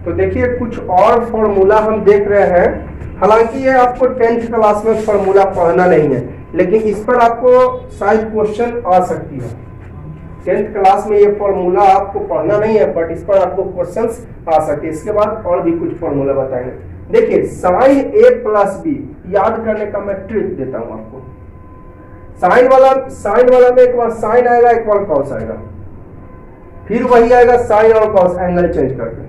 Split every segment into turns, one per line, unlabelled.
तो देखिए कुछ और फॉर्मूला हम देख रहे हैं, हालांकि ये आपको 10th क्लास में फॉर्मूला पढ़ना नहीं है, लेकिन इस पर आपको शायद क्वेश्चन आ सकती है। 10th क्लास में ये फॉर्मूला आपको पढ़ना नहीं है, बट इस पर आपको क्वेश्चंस आ सकते हैं। इसके बाद और भी कुछ फॉर्मूला बताएंगे। देखिए साइन ए प्लस बी याद करने का मैं ट्रिक देता हूं आपको। साइन वाला में एक बार साइन आएगा, एक बार कॉस आएगा, फिर वही आएगा साइन और कॉस एंगल चेंज करके।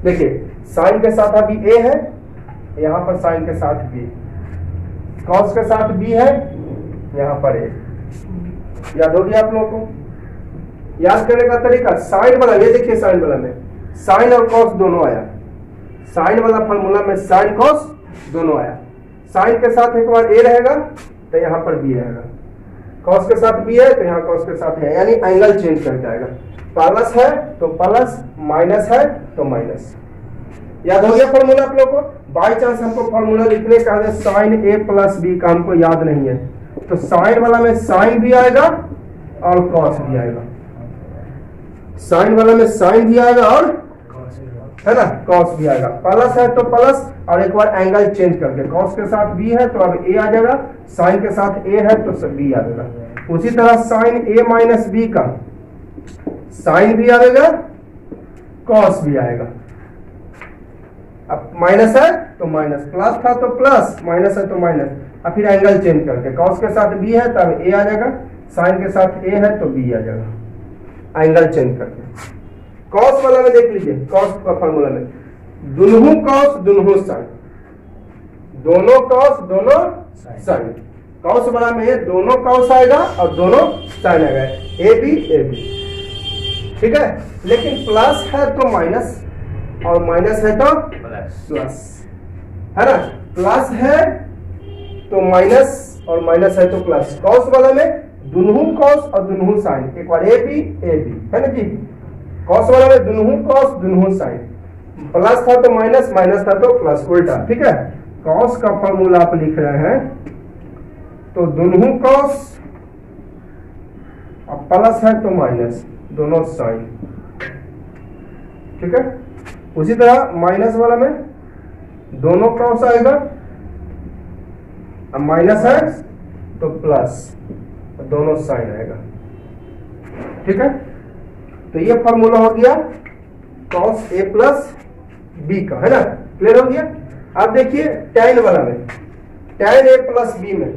देखिए साइन के साथ अभी ए है, यहां पर साइन के साथ बी, कॉस के साथ बी है, यहां पर ए। याद हो गया आप लोगों को? याद करने का तरीका, साइन वाला ये देखिए, साइन वाला में साइन और कॉस दोनों आया, साइन वाला फॉर्मूला में साइन कॉस दोनों आया। साइन के साथ एक बार ए रहेगा तो यहां पर बी रहेगा, कॉस के साथ बी है तो यहां कॉस के साथ है, यानी एंगल चेंज करके आएगा। प्लस है तो प्लस, माइनस है तो माइनस। याद हो गया फॉर्मूला आप लोगों को? बाई चांस हमको फॉर्मूला लिखने का है साइन ए प्लस बी का हमको याद नहीं है, तो साइन वाला में साइन भी आएगा और कॉस भी आएगा, साइन वाला में साइन भी आएगा और है ना कॉस भी आएगा। प्लस है तो प्लस, और एक बार एंगल चेंज करके, कॉस के साथ बी है तो अब ए आ जाएगा, साइन के साथ ए है तो बी आ जाएगा। उसी तरह साइन ए माइनस बी का साइन भी आएगा, कॉस भी आएगा। अब माइनस है तो माइनस, प्लस था तो प्लस, माइनस है तो माइनस, अब फिर एंगल चेंज करके, कॉस के साथ बी है तो अब ए आ जाएगा, साइन के साथ ए है तो बी आ जाएगा, एंगल चेंज करके। कॉस वाला में देख लीजिए, कॉस का फॉर्मूला में दोनों कॉस दोनों साइन, दोनों कॉस दोनों साइन। कॉस वाला में दोनों कॉस आएगा और दोनों साइन आएगा, ए बी। ठीक है, लेकिन प्लस है तो माइनस और माइनस है तो प्लस, है ना? प्लस है तो माइनस और माइनस है तो प्लस। कॉस वाला में दोनों कॉस और दोनों साइन, एक बार ए बी है ना जी। कॉस वाला में दोनों कॉस दोनों साइन, प्लस था तो माइनस, माइनस था तो प्लस, उल्टा। ठीक है, कॉस का फॉर्मूला आप लिख रहे हैं तो दोनों कॉस और प्लस है तो माइनस, दोनों साइन। ठीक है, उसी तरह माइनस वाला में दोनों कॉस आएगा, अब माइनस है तो प्लस, दोनों साइन आएगा। ठीक है, तो ये फॉर्मूला हो गया कॉस ए प्लस बी का, है ना? क्लियर हो गया? अब देखिए tan वाला में, tan ए प्लस बी में,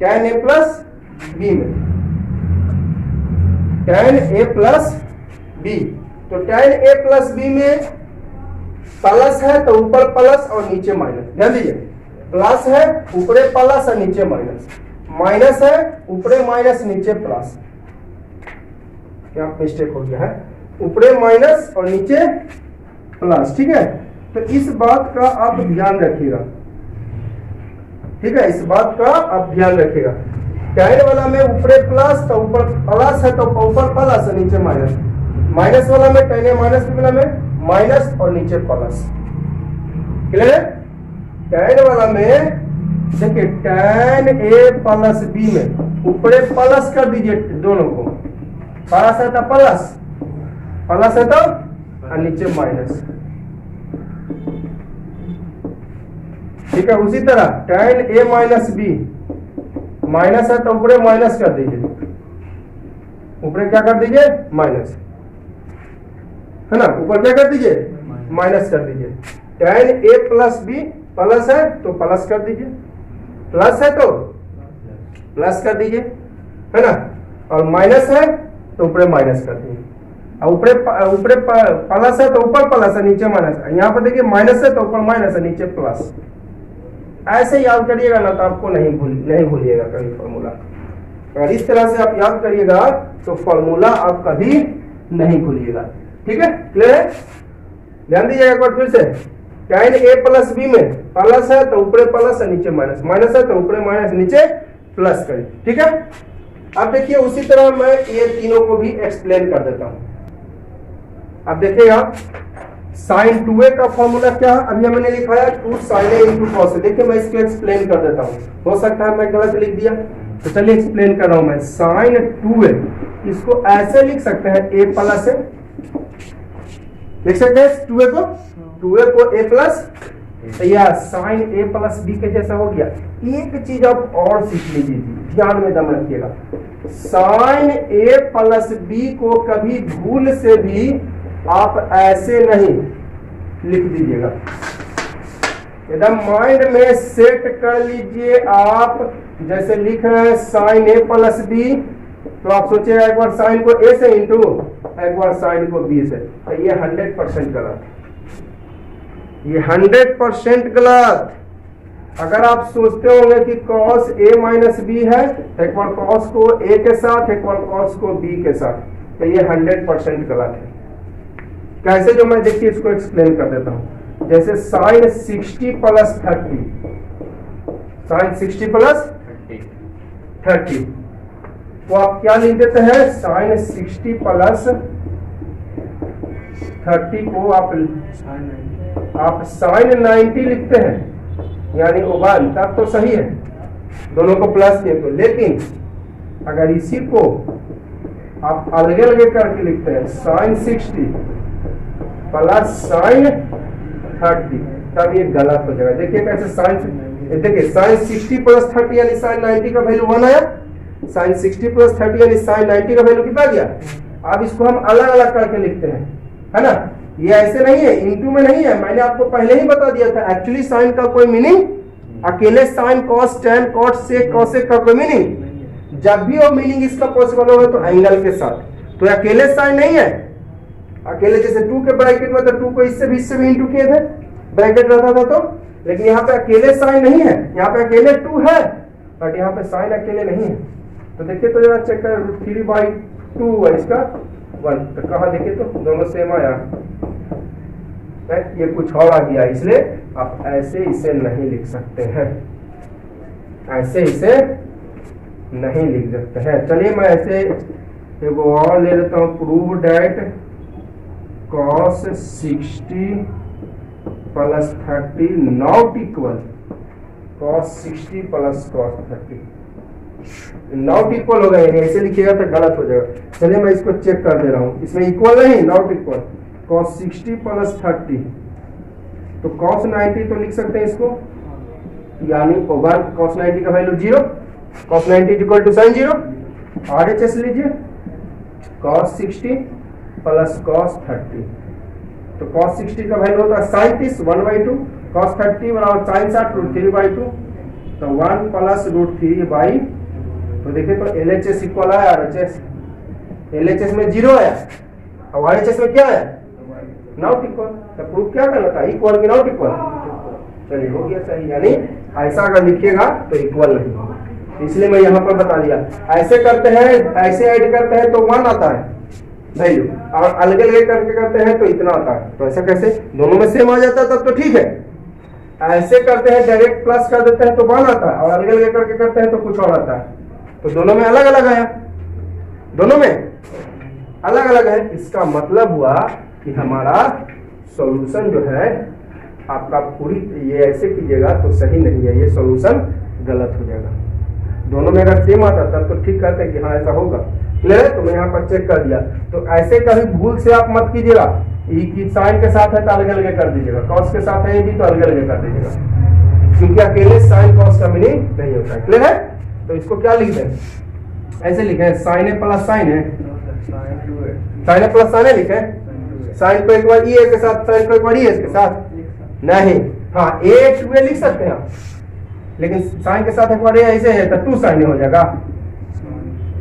tan ए प्लस बी में, tan ए प्लस बी, तो tan ए प्लस बी में प्लस है तो ऊपर प्लस और नीचे माइनस। ध्यान दीजिए, प्लस है ऊपरे प्लस और नीचे माइनस, माइनस है ऊपरे माइनस नीचे प्लस। क्या मिस्टेक हो गया है? ऊपरे माइनस और नीचे प्लस। ठीक है, तो इस बात का आप ध्यान रखिएगा। ठीक है, इस बात का आप ध्यान रखिएगा। tan वाला में ऊपरे प्लस तो ऊपर प्लस है तो ऊपर प्लस और नीचे माइनस, माइनस वाला में tan ए माइनस बी वाला में माइनस और नीचे प्लस। क्लियर है? tan वाला में देखिए tan ए प्लस बी में ऊपरे प्लस कर दीजिए दोनों को, प्लस है तो प्लस, प्लस है तो और नीचे माइनस। ठीक है, उसी तरह tan ए माइनस बी, माइनस है तो ऊपरे माइनस कर दीजिए, ऊपरे क्या कर दीजिए? माइनस, है ना? ऊपर क्या कर दीजिए? माइनस कर दीजिए। tan ए प्लस बी, प्लस है तो प्लस कर दीजिए, प्लस है तो प्लस कर दीजिए, है ना? और माइनस है तो ऊपर माइनस कर दीजिए, ऊपरे प्लस है तो ऊपर प्लस है नीचे माइनस। यहाँ पर देखिए माइनस है तो ऊपर माइनस है नीचे प्लस। ऐसे याद करिएगा ना तो आपको नहीं भूलिएगा कभी फॉर्मूला। अगर इस तरह से आप याद करिएगा तो फॉर्मूला आप कभी नहीं भूलिएगा। ठीक है, क्लियर है? ध्यान दीजिएगा एक बार फिर से। tan ए प्लस बी में प्लस है तो ऊपरे प्लस है नीचे माइनस, माइनस है तो ऊपरे माइनस नीचे प्लस करें। ठीक है, अब देखिए उसी तरह मैं ये तीनों को भी एक्सप्लेन कर देता हूं। अब देखिएगा साइन 2a का फॉर्मूला क्या है? अभी मैंने लिखा है 2 sin a into cos a। देखिए मैं इसको एक्सप्लेन कर देता हूं, हो सकता है मैं गलत लिख दिया, तो चलिए एक्सप्लेन कर रहा हूं मैं। साइन 2a इसको ऐसे लिख सकते हैं a प्लस a, लिख सकते हैं 2a को a प्लस या साइन a प्लस b के जैसा हो गया। एक चीज आप और सीख लीजिए, ध्यान में दम रखिएगा, साइन a प्लस b को कभी भूल से भी आप ऐसे नहीं लिख दीजिएगा, एकदम माइंड में सेट कर लीजिए। आप जैसे लिख रहे हैं साइन a प्लस b, तो आप सोचिएगा एक बार साइन को a से इंटू, एक बार साइन को b से, तो ये 100% गलत, ये 100% गलत। अगर आप सोचते होंगे कि cos a माइनस b है, एक बार cos को a के साथ, एक बार cos को b के साथ, तो ये 100% गलत है। कैसे, जो मैं देखिए इसको एक्सप्लेन कर देता हूं। जैसे साइन 60 प्लस 30, साइन 60 प्लस 30, तो आप क्या लिख देते हैं, साइन 60 प्लस 30 को आप साइन 90 लिखते हैं, यानी ओवन तब तो सही है, दोनों को प्लस दिए तो। लेकिन अगर इसी को आप अलग अलग करके लिखते हैं, साइन 60 प्लस साइन 30, तब ये गलत हो जाएगा। देखिए कैसे साइन, देखिए साइन 60 प्लस 30 यानी साइन 90 का वैल्यू 1 आया, साइन 60 प्लस 30 यानी साइन 90 का वैल्यू कितना गया। अब इसको हम अलग अलग करके लिखते हैं, है ना, ये ऐसे नहीं है, इनटू में नहीं है, मैंने आपको पहले ही बता दिया था। एक्चुअली साइन का कोई मीनिंग, अकेले sine cos tan cot sec cosec का कोई मीनिंग, जब भी वो मीनिंग इसका पॉसिबल होगा तो एंगल के साथ, तो अकेले साइन नहीं है। अकेले जैसे 2 के ब्रैकेट में तो 2 को इससे भी इंटू किए थे, ब्रैकेट रहता था तो, लेकिन यहाँ पे अकेले साइन नहीं है, यहाँ पे अकेले 2 है, बट यहाँ पे साइन अकेले नहीं है। तो देखिए तो जरा चेक कर, 3/2 है इसका 1, तो कहा देखिए तो दोनों सेम आया, ये कुछ और आ गया, इसलिए आप ऐसे इसे नहीं लिख सकते हैं, ऐसे इसे नहीं लिख सकते हैं। चलिए मैं ऐसे एक और ले लेता हूं, prove that cos 60 plus 30 not equal cos 60 plus cos 30 not equal होगा, यानी ऐसे लिखिएगा तो गलत हो जाएगा। चलिए मैं इसको चेक कर दे रहा हूं, इसमें इक्वल नहीं, नॉट इक्वल, cos 60 प्लस 30, तो cos 90 तो लिख सकते हैं इसको, यानी ओवर cos 90 का value 0, cos 90 equal to sin 0, RHS लीजिए, cos 60 प्लस cos 30, तो cos 60 का वैल्यू होता है sin 30 1/2, cos 30 बराबर sin 60 √3/2, तो 1 प्लस √3/, तो देखिए तो LHS इक्वल है RHS, LHS में 0 है और RHS में क्या है, नॉट इक्वल, तो प्रूफ क्या करना था, इक्वल की नॉट इक्वल। चलिए हो गया सही, यानी ऐसा अगर लिखिएगा तो इक्वल नहीं होगा, इसलिए मैं यहाँ पर बता दिया। ऐसे करते हैं, ऐसे ऐड करते हैं तो 1 आता है वैल्यू, और अलग अलग करके करते हैं तो इतना आता है, तो ऐसा कैसे, दोनों में सेम आ जाता है तब तो ठीक है। ऐसे करते हैं डायरेक्ट प्लस कर देते हैं तो 1 आता है, और अलग अलग करके करते हैं तो कुछ और आता है, तो दोनों में अलग अलग आया, दोनों में अलग अलग है। इसका मतलब हुआ कि हमारा सॉल्यूशन जो है आपका पूरी, ये ऐसे कीजिएगा तो सही नहीं है, ये सॉल्यूशन गलत हो जाएगा। दोनों में अगर सेम आता तब तो ठीक कहते हैं कि हाँ ऐसा होगा, क्लियर है। तो मैं यहाँ पर चेक कर दिया, तो ऐसे कभी भूल से आप मत कीजिएगा, ई साइन के साथ है तो अलग अलग कर दीजिएगा, कॉस के साथ है ये भी तो अलग अलग कर दीजिएगा, क्योंकि अकेले साइन कॉस का मीनिंग नहीं होता है, क्लियर है। तो इसको क्या लिख दें, ऐसे लिखे साइन ए प्लस साइन है, साइन ए प्लस साइन है लिखे, साइन को एक बार ई के साथ, साइन को एक बार ई के साथ नहीं, हाँ ए 2a लिख सकते हैं आप, लेकिन साइन के साथ एक बार ऐसे है तो 2 साइन हो जाएगा,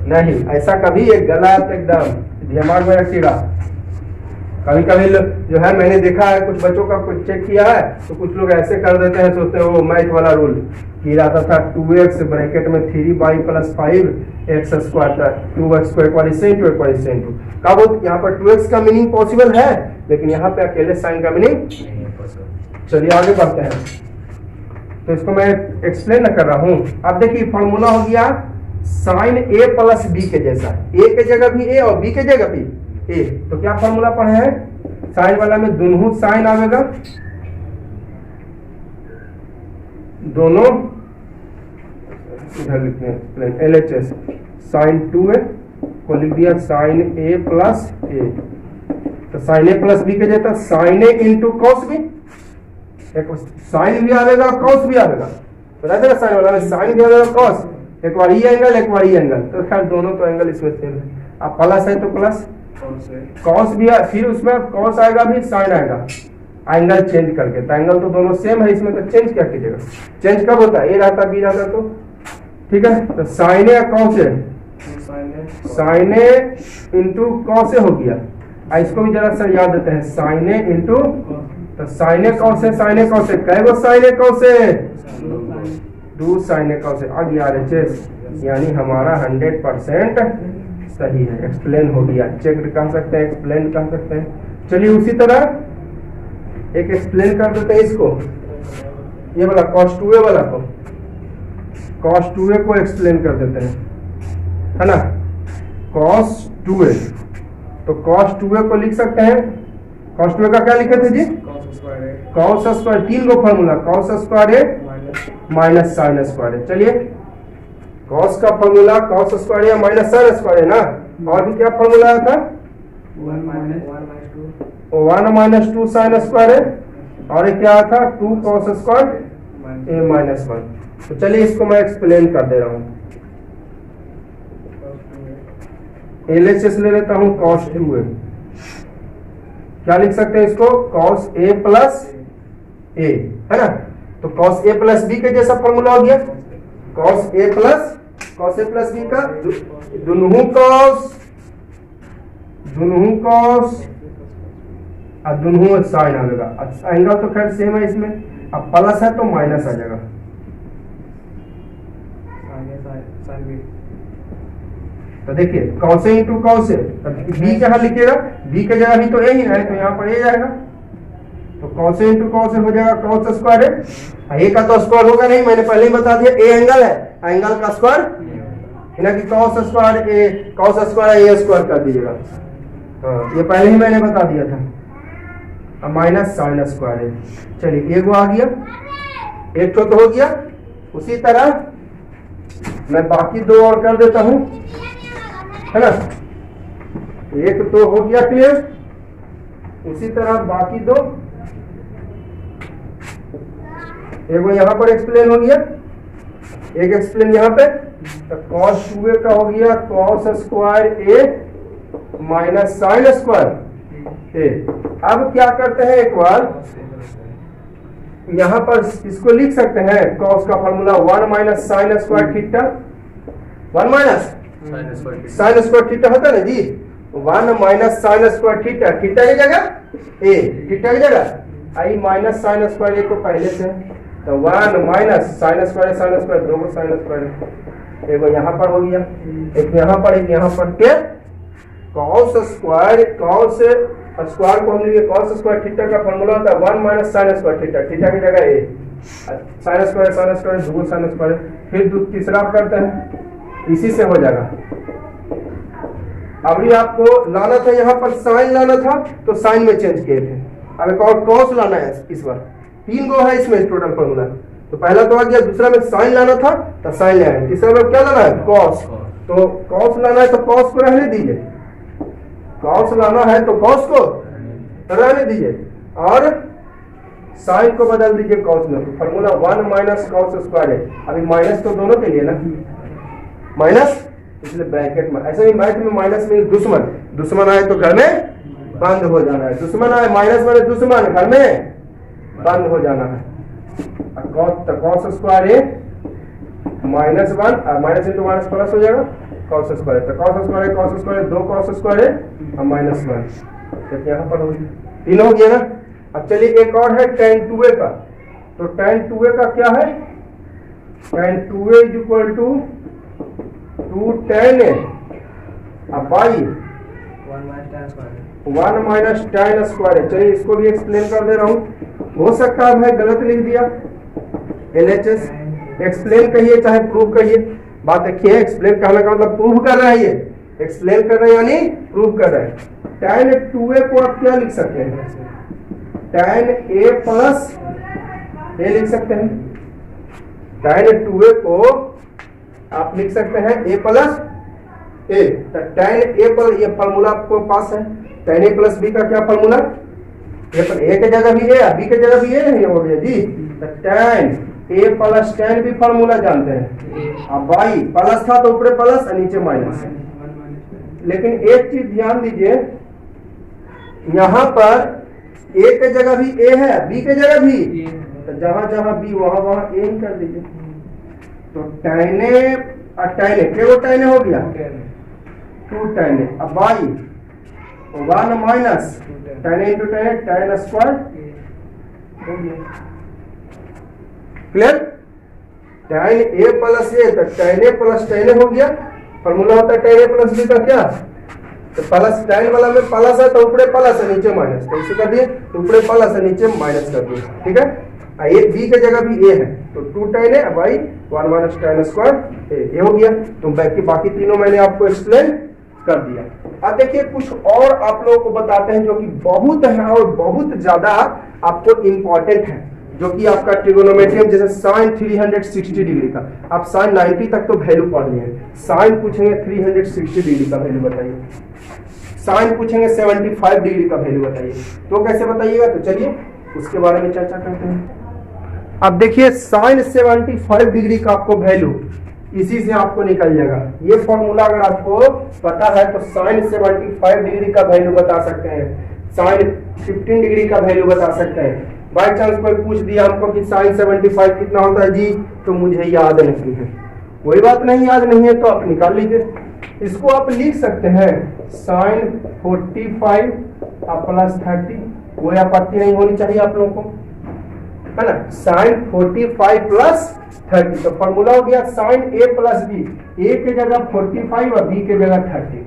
नहीं ऐसा कभी, एक गलत एकदम दिमाग में रखिएगा। कभी कभी जो है मैंने देखा है, कुछ बच्चों का कुछ चेक किया है तो कुछ लोग ऐसे कर देते हैं, सोचते हैं वो मैथ वाला रूल की रहता था 2x ब्रैकेट में 3y plus 5x square, 2x को एक बार इससे इंटू, एक बार इससे इंटू, का वो यहाँ पर 2x का मीनिंग पॉसिबल है, लेकिन यहाँ पे अकेले साइन का मीनिंग। चलिए आगे बढ़ते हैं, तो इसको मैं एक्सप्लेन कर रहा हूँ। अब देखिए फॉर्मूला हो गया साइन a प्लस b के जैसा, a के जगह भी a और b के जगह भी a, तो क्या फॉर्मूला पढ़े हैं, साइन वाला में दोनों साइन आवेगा, दोनों इधर लिखते हैं LHS साइन 2a को लिख दिया साइन a प्लस a, तो साइन ए प्लस बी के जैसा sign A into cos B, एक साइन भी आएगा कॉस भी आएगा, बता देगा साइन वाला में साइन भी आएगा कॉस, एक बार ये एंगल एक बार ये एंगल, तो खैर दोनों तो एंगल इसमें सेम है। अब प्लस है तो प्लस कॉस भी फिर उसमें कॉस आएगा भी साइन आएगा, एंगल चेंज करके, तो एंगल तो दोनों सेम है इसमें, तो चेंज क्या कीजिएगा, चेंज कब होता है, ए रहता बी रहता तो ठीक है। तो sign A cos A, sign A into cos A हो गया। इसको भी जरा सा याद देते हैं, साइन ए इंटू, तो sign A cos A, sign A cos A, कै गो sign A cos A, 2 sign A cos A आ गया RHS, यानी हमारा 100% सही है, एक्सप्लेन हो गया, चेक कह सकते हैं, एक्सप्लेन कह सकते हैं। चलिए उसी तरह एक एक्सप्लेन कर देते हैं इसको, ये वाला cos 2a वाला को, cos 2a को एक्सप्लेन कर देते हैं, है ना, cos 2a, तो cos 2a को लिख सकते हैं, cos 2a का क्या लिखे थे जी, cos square, 3 go formula, cos square A minus sine square है। चलिए cos का फॉर्मूला cos स्क्वायर या माइनस साइन स्क्वायर है ना, और भी क्या फॉर्मूला आया था, 1 माइनस 2 साइन स्क्वायर है, और एक क्या था 2 cos स्क्वायर ए माइनस 1। तो चलिए इसको मैं एक्सप्लेन कर दे रहा हूँ, LHS ले लेता हूँ cos 2a, क्या लिख सकते हैं इसको, cos a प्लस ए, है ना, तो cos a प्लस बी के जैसा फॉर्मूला हो गया, cos a प्लस बी का दुनू cos और दुनू साइन आएगा, एंगल तो खैर सेम है इसमें, अब प्लस है तो माइनस आ जाएगा, तो देखिए cos a into cos a, b कहाँ लिखिएगा, बी के जगह भी तो ए ही है, तो यहाँ पर ए जाएगा, तो cos a into cos a हो जाएगा cos स्क्वायर है, ए का तो स्क्वायर होगा नहीं, मैंने पहले ही बता दिया, ए एंगल है, एंगल का स्क्वायर ना कि cos स्क्वायर ए स्क्वायर कर दीजिएगा, हाँ ये पहले ही मैंने बता दिया था। अब माइनस साइन स्क्वायर है, चलिए एक वो आ गया, एक तो हो गया, उसी तरह मैं बाकी 2 और कर देता हूं, है ना, एक तो हो गया क्लियर, उसी तरह बाकी 2, एक वो यहाँ पर एक्सप्लेन हो गया, एक एक्सप्लेन यहाँ पे, तो cos 2a का हो गया cos square A minus sine square ए। अब क्या करते हैं, एक बार यहाँ पर इसको लिख सकते हैं, cos का formula 1 minus sine square theta, 1 minus sine square theta होता है ना जी, 1 minus sine square theta, theta की जगह ए, थीटा की जगह आई माइनस साइन स्क्वायर ए को पहले से, तो 1 minus sine square 2 sine square, एक यहाँ पर हो गया, एक यहाँ पर, एक यहाँ पर, क्या cos स्क्वायर, cos स्क्वायर को हम लिए cos स्क्वायर थीटा का फॉर्मूला होता है 1 minus sine square theta, theta की जगह ए, साइन स्क्वायर 2 साइन स्क्वायर, फिर तीसरा करते हैं, इसी से हो जाएगा। अभी आपको लाना था यहाँ पर साइन लाना था, तो साइन में चेंज किए थे, अब एक और cos लाना है, इस बार 3 गो है इसमें टोटल फॉर्मूला, तो पहला तो आ गया, दूसरा में साइन लाना था तो साइन ले आए, तीसरा में क्या लाना है cos, तो cos लाना है तो cos को रहने दीजिए, cos लाना है तो cos को रहने दीजिए, और साइन को बदल दीजिए cos में, फॉर्मूला 1 माइनस cos स्क्वायर है, अभी माइनस तो दोनों के लिए ना, माइनस इसलिए ब्रैकेट में, ऐसे ही मैथ में माइनस में दुश्मन, दुश्मन आए तो घर में बंद हो जाना है, दुश्मन आए माइनस वाले दुश्मन घर में बंद हो जाना है, cos square A minus 1 minus into minus plus हो जाएगा cos स्क्वायर, तो cos स्क्वायर 2 cos स्क्वायर और माइनस 1, यहाँ पर हो गया, 3 हो गया ना। अब चलिए एक और है tan 2a का, तो tan 2a का क्या है, tan 2a is equal to 2 tan a by 1 minus tan square है। चलिए इसको भी एक्सप्लेन कर दे रहा हूँ, हो सकता है मैं गलत लिख दिया, LHS एक्सप्लेन कहिए चाहे प्रूव कहिए, बात देखिए, एक्सप्लेन कहने का मतलब प्रूव कर रहा है, ये एक्सप्लेन कर रहे हैं यानी प्रूव कर रहे हैं। tan 2a को आप क्या लिख सकते हैं, tan a प्लस ए लिख सकते हैं, tan 2a को आप लिख सकते हैं a plus A, tan a पर ये फॉर्मूला आपको पास है, tan a प्लस बी का क्या फॉर्मूला, ये पर a के जगह भी a, b के जगह भी a हो गया जी, तो tan a प्लस tan भी फॉर्मूला जानते हैं। अब भाई प्लस था तो ऊपर प्लस और नीचे माइनस। लेकिन एक चीज ध्यान दीजिए, यहाँ पर a के जगह भी a है, b के जगह भी, तो जहां जहां b वहां वहां a ही कर दीजिए। तो tan a और tan a क्या, वो tan a हो गया 2 tan a। अब भाई 1 minus tan a into tan a, tan square हो गया। Clear, tan a plus a, तो tan a plus tan a हो गया। फॉर्मूला होता है tan a प्लस b का क्या, तो प्लस tan वाला में प्लस है तो ऊपर प्लस है नीचे माइनस, तो इसे कर दिए ऊपर प्लस है नीचे माइनस कर दिए। ठीक है, ये b के जगह भी a है तो 2 tan a by 1 minus tan square a हो गया। तो बाकी तीनों मैंने आपको एक्सप्लेन कर दिया। अब देखिए कुछ और आप लोगों को बताते हैं जो कि बहुत है और बहुत ज्यादा आपको इंपॉर्टेंट है, जो कि आपका ट्रिगोनोमेट्री, जैसे साइन 360 डिग्री का, आप साइन 90 तक तो वैल्यू पढ़ लिए, साइन पूछेंगे 360 डिग्री का वैल्यू बताइए, साइन पूछेंगे 75 डिग्री का वैल्यू बताइए, तो कैसे बताइएगा। तो चलिए उसके बारे में चर्चा करते हैं। अब देखिए साइन 75 डिग्री का आपको वैल्यू इसी से आपको निकल जाएगा। ये फॉर्मूला अगर आपको पता है तो साइन 75 डिग्री का वैल्यू बता सकते हैं, साइन 15 डिग्री का वैल्यू बता सकते हैं। बाई चांस कोई पूछ दिया हमको कि साइन 75 कितना होता है जी, तो मुझे याद नहीं है, कोई बात नहीं, याद नहीं है तो आप निकाल लीजिए। इसको आप लिख सकते हैं साइन 45 प्लस 30, कोई आपत्ति नहीं होनी चाहिए आप लोगों को, है ना। साइन 45 प्लस 30, तो फॉर्मूला हो गया sine a plus b, a के जगह 45 और b के जगह 30।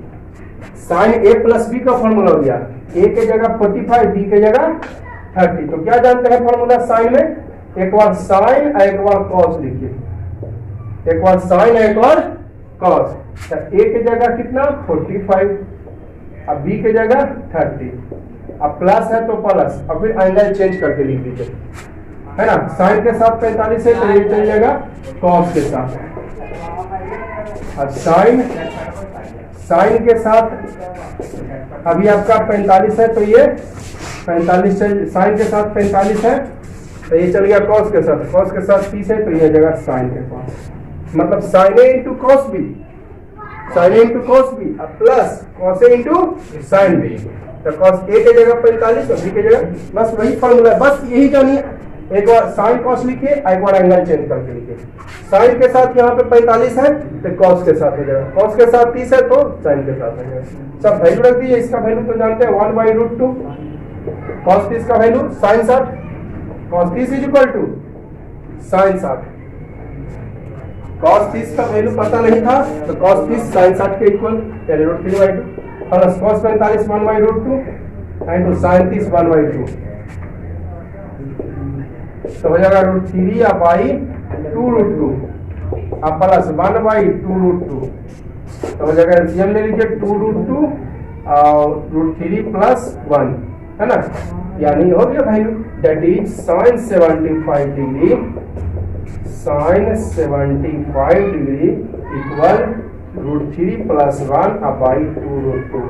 साइन a प्लस बी का फॉर्मूला हो गया a के जगह 45, b के जगह 30। तो क्या जानते हैं फॉर्मूला साइन में, एक बार साइन और एक बार कॉस लिखिए, एक बार साइन एक बार कॉस। तो a के जगह कितना 45, अब b के जगह 30, अब प्लस है तो प्लस, अब फिर एंगल चेंज करके लिख दीजिए, है ना। साइन के साथ 45 है तो ये चल जाएगा कॉस के साथ, और साइन के साथ अभी आपका 45 है तो ये 45 साइन के साथ 45 है तो ये चल गया कॉस के साथ, कॉस के साथ 30 है तो ये जगह साइन के पास, मतलब sine A into cos B, sine A into cos B plus cos A into sine B. तो कॉस ए के जगह 45 और बी के जगह, बस वही फॉर्मूला है, बस यही जानिए। एक बार साइन कॉस लिखिए, एक बार एंगल चेंज करके लिखिए। साइन के साथ यहाँ पे 45 है तो कॉस के साथ हो जाएगा, कॉस के साथ 30 है तो साइन के साथ हो जाएगा। सब वैल्यू रख दीजिए, इसका वैल्यू तो जानते हैं 1/√2, कॉस 30 का value sine 60, cos 30 is equal to sine 60। Cos 30 का वैल्यू पता नहीं था तो कॉस 30 साइन 60 के इक्वल, यानी √3/2 प्लस कॉस 45 1/√2 एंड साइन 30 1/2, तो हो जाएगा √3 या बाई 2√2 अब प्लस 1/2√2, तो हो जाएगा एलसीएम ले लीजिए 2√2 और √3 प्लस 1, है ना, यानी हो गया value that is sine 75 degree, sine 75 degree equal √3 plus 1/2√2,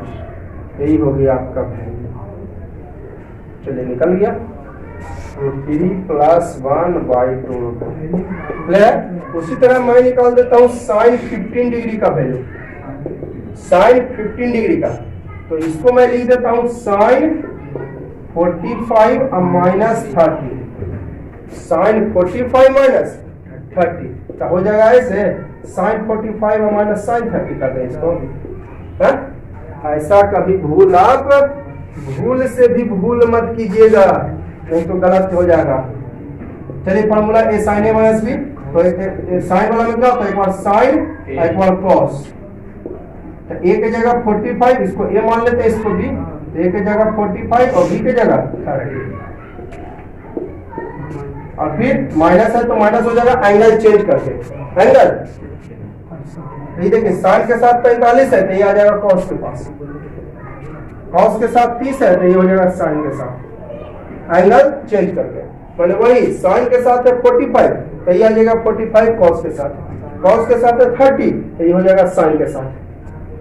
यही हो गया आपका वैल्यू। चलिए निकल गया √3 प्लस 1/2√2। उसी तरह मैं निकाल देता हूं साइन 15 डिग्री का वैल्यू, साइन 15 डिग्री का, तो इसको मैं लिख देता हूं साइन 45 और माइनस 30, साइन 45 माइनस 30, तो हो जाएगा ऐसे साइन 45 और माइनस साइन 30 कर दें इसको, है? ऐसा कभी भूल से भी भूल मत कीजिएगा, नहीं तो गलत हो जाएगा। चलिए फॉर्मूला ए साइन ए माइनस बी, तो साइन वाला में क्या होता है, एक बार साइन एक बार कॉस, तो ए के जगह 45, इसको ए मान लेते हैं, इसको बी, तो ए के जगह 45 और बी के जगह 30, और फिर माइनस है तो माइनस हो जाएगा एंगल चेंज करके, एंगल ये देखिए साइन के साथ 45 है तो ये आ जाएगा कॉस के पास, कॉस के साथ 30 है तो ये हो जाएगा साइन के साथ, एंगल चेंज करके, मैंने वही साइन के साथ है 45 तो ये आ जाएगा 45 कॉस के साथ, कॉस के साथ है 30 तो ये हो जाएगा साइन के साथ।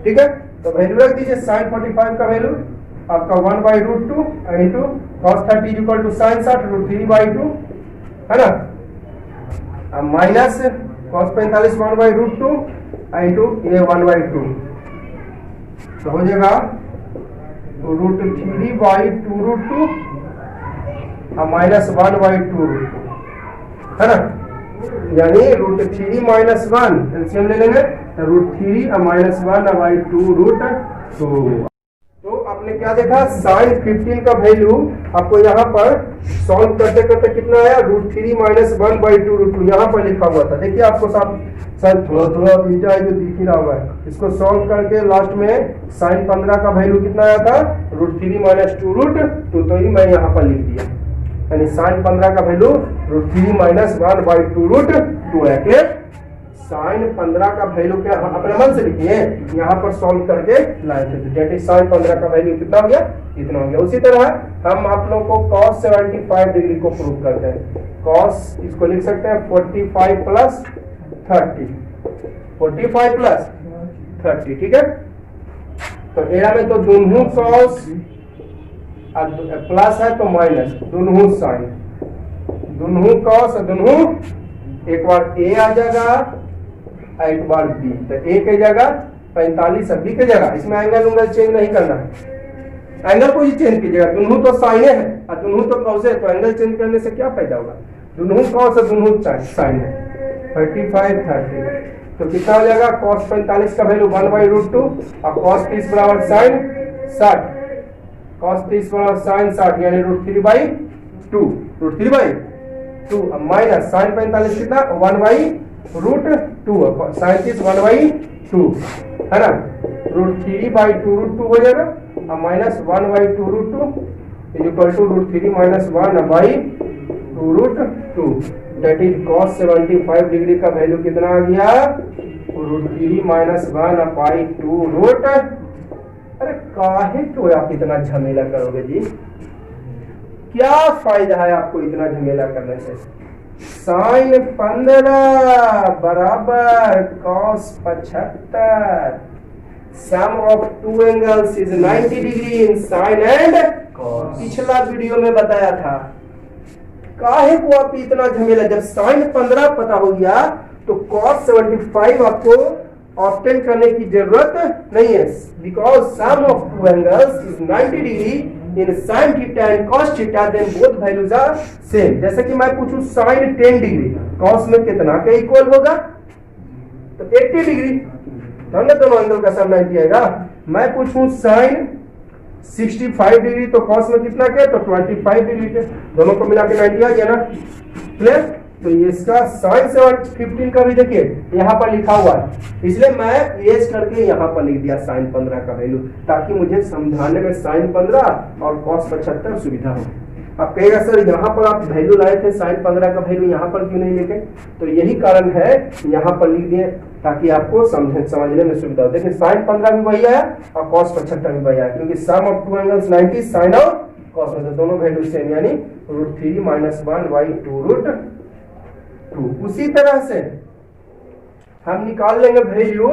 ठीक है, तो वैल्यू रख दीजिए साइन 45 का वैल्यू आपका 1/√2 into cos 30 equal to sin 60 √3/2 है ना, माइनस cos 45 1/√2 इंटू ये 1/2 तो हो जाएगा √3/2√2 माइनस 1/2 है ना, यानी √3 माइनस 1 एलसीएम ले लेंगे तो √3 माइनस 1/2√2। तो आपने क्या देखा, sin 15 का वैल्यू आपको यहाँ पर सॉल्व करते करते कितना आया, √3 माइनस 1/2√2 यहाँ पर लिखा हुआ था। देखिए आपको शायद थोड़ा थोड़ा बीटा है जो दिख ही रहा हुआ है, इसको सॉल्व करके लास्ट में sin 15 का वैल्यू कितना आया था, √3 माइनस 2√2, तो ही मैं यहाँ पर लिख दिया, यानी sin 15 का वैल्यू √3 माइनस 1/2√2 है। क्लियर, sin 15 का वैल्यू क्या अपने मन से लिखिए, यहाँ पर सॉल्व करके लाए थे, तो डेट इज sin 15 का वैल्यू कितना हो गया, इतना हो गया। उसी तरह हम आप लोग को cos 75 डिग्री को प्रूव करते हैं, cos इसको लिख सकते हैं 45 प्लस 30, 45 प्लस 30, ठीक है। तो एरा में तो दोनों cos प्लस है तो माइनस, दोनों साइन, दोनों cos दोनों, एक बार a आ जाएगा एक बार b, तो a की जगह 45 b की जगह, इसमें एंगल उंगल चेंज नहीं करना है, एंगल को ही चेंज कीजिएगा, दोनों तो साइने है और दोनों तो cos है, तो एंगल चेंज करने से क्या फायदा होगा, दोनों cos और दोनों साइन है। 35 30 तो कितना हो जाएगा, cos 45 का वैल्यू 1/√2 और cos 30 बराबर sin 60, cos 30 बराबर sin 60 यानी √3/2, √3/2 माइनस sin 45 कितना 1/√2, sin 30 1/2 है ना, √3/2√2 हो जाएगा और minus 1/2√2 equal to √3 minus 1/2√2, that is cos 75 degree का वैल्यू कितना आ गया, √3 माइनस 1/2√2। अरे काहे तो आप इतना झमेला करोगे जी, क्या फायदा है आपको इतना झमेला करने से। sin 15 बराबर cos 75, sum of two angles is 90 degree in sin and cos, पिछला वीडियो में बताया था। काहे को आप इतना झमेला, जब sin 15 पता हो गया तो cos 75 आपको ऑब्टेन करने की जरूरत नहीं है, because sum of two angles is 90 degree in sin theta and cos theta, then both values are same. जैसे कि मैं पूछूं sin 10 डिग्री cos में कितना के इक्वल होगा, तो 80 डिग्री, तो दोनों एंगल का सम 90 आएगा। मैं पूछूं sin 65 डिग्री तो cos में कितना के, तो 25 डिग्री के, दोनों को मिला के 90 आ गया ना। क्लियर, तो ये इसका sin 15 का भी देखिए यहाँ पर लिखा हुआ है, इसलिए मैं एज करके यहाँ पर लिख दिया sin 15 का वैल्यू, ताकि मुझे समझाने में sin 15 और cos 75 सुविधा हो। आप कहेगा सर यहाँ पर आप वैल्यू लाए थे sin 15 का वैल्यू यहाँ पर क्यों नहीं लिखे, तो यही कारण है यहाँ पर लिख दिए ताकि आपको समझने में सुविधा हो। देखिए sin 15 भी वही आया और cos 75 भी वही आया, क्योंकि सम ऑफ टू एंगल्स 90 sin और cos में, तो दोनों वैल्यू सेम, यानी √3 माइनस 1/2√2। उसी तरह से हम निकाल लेंगे वैल्यू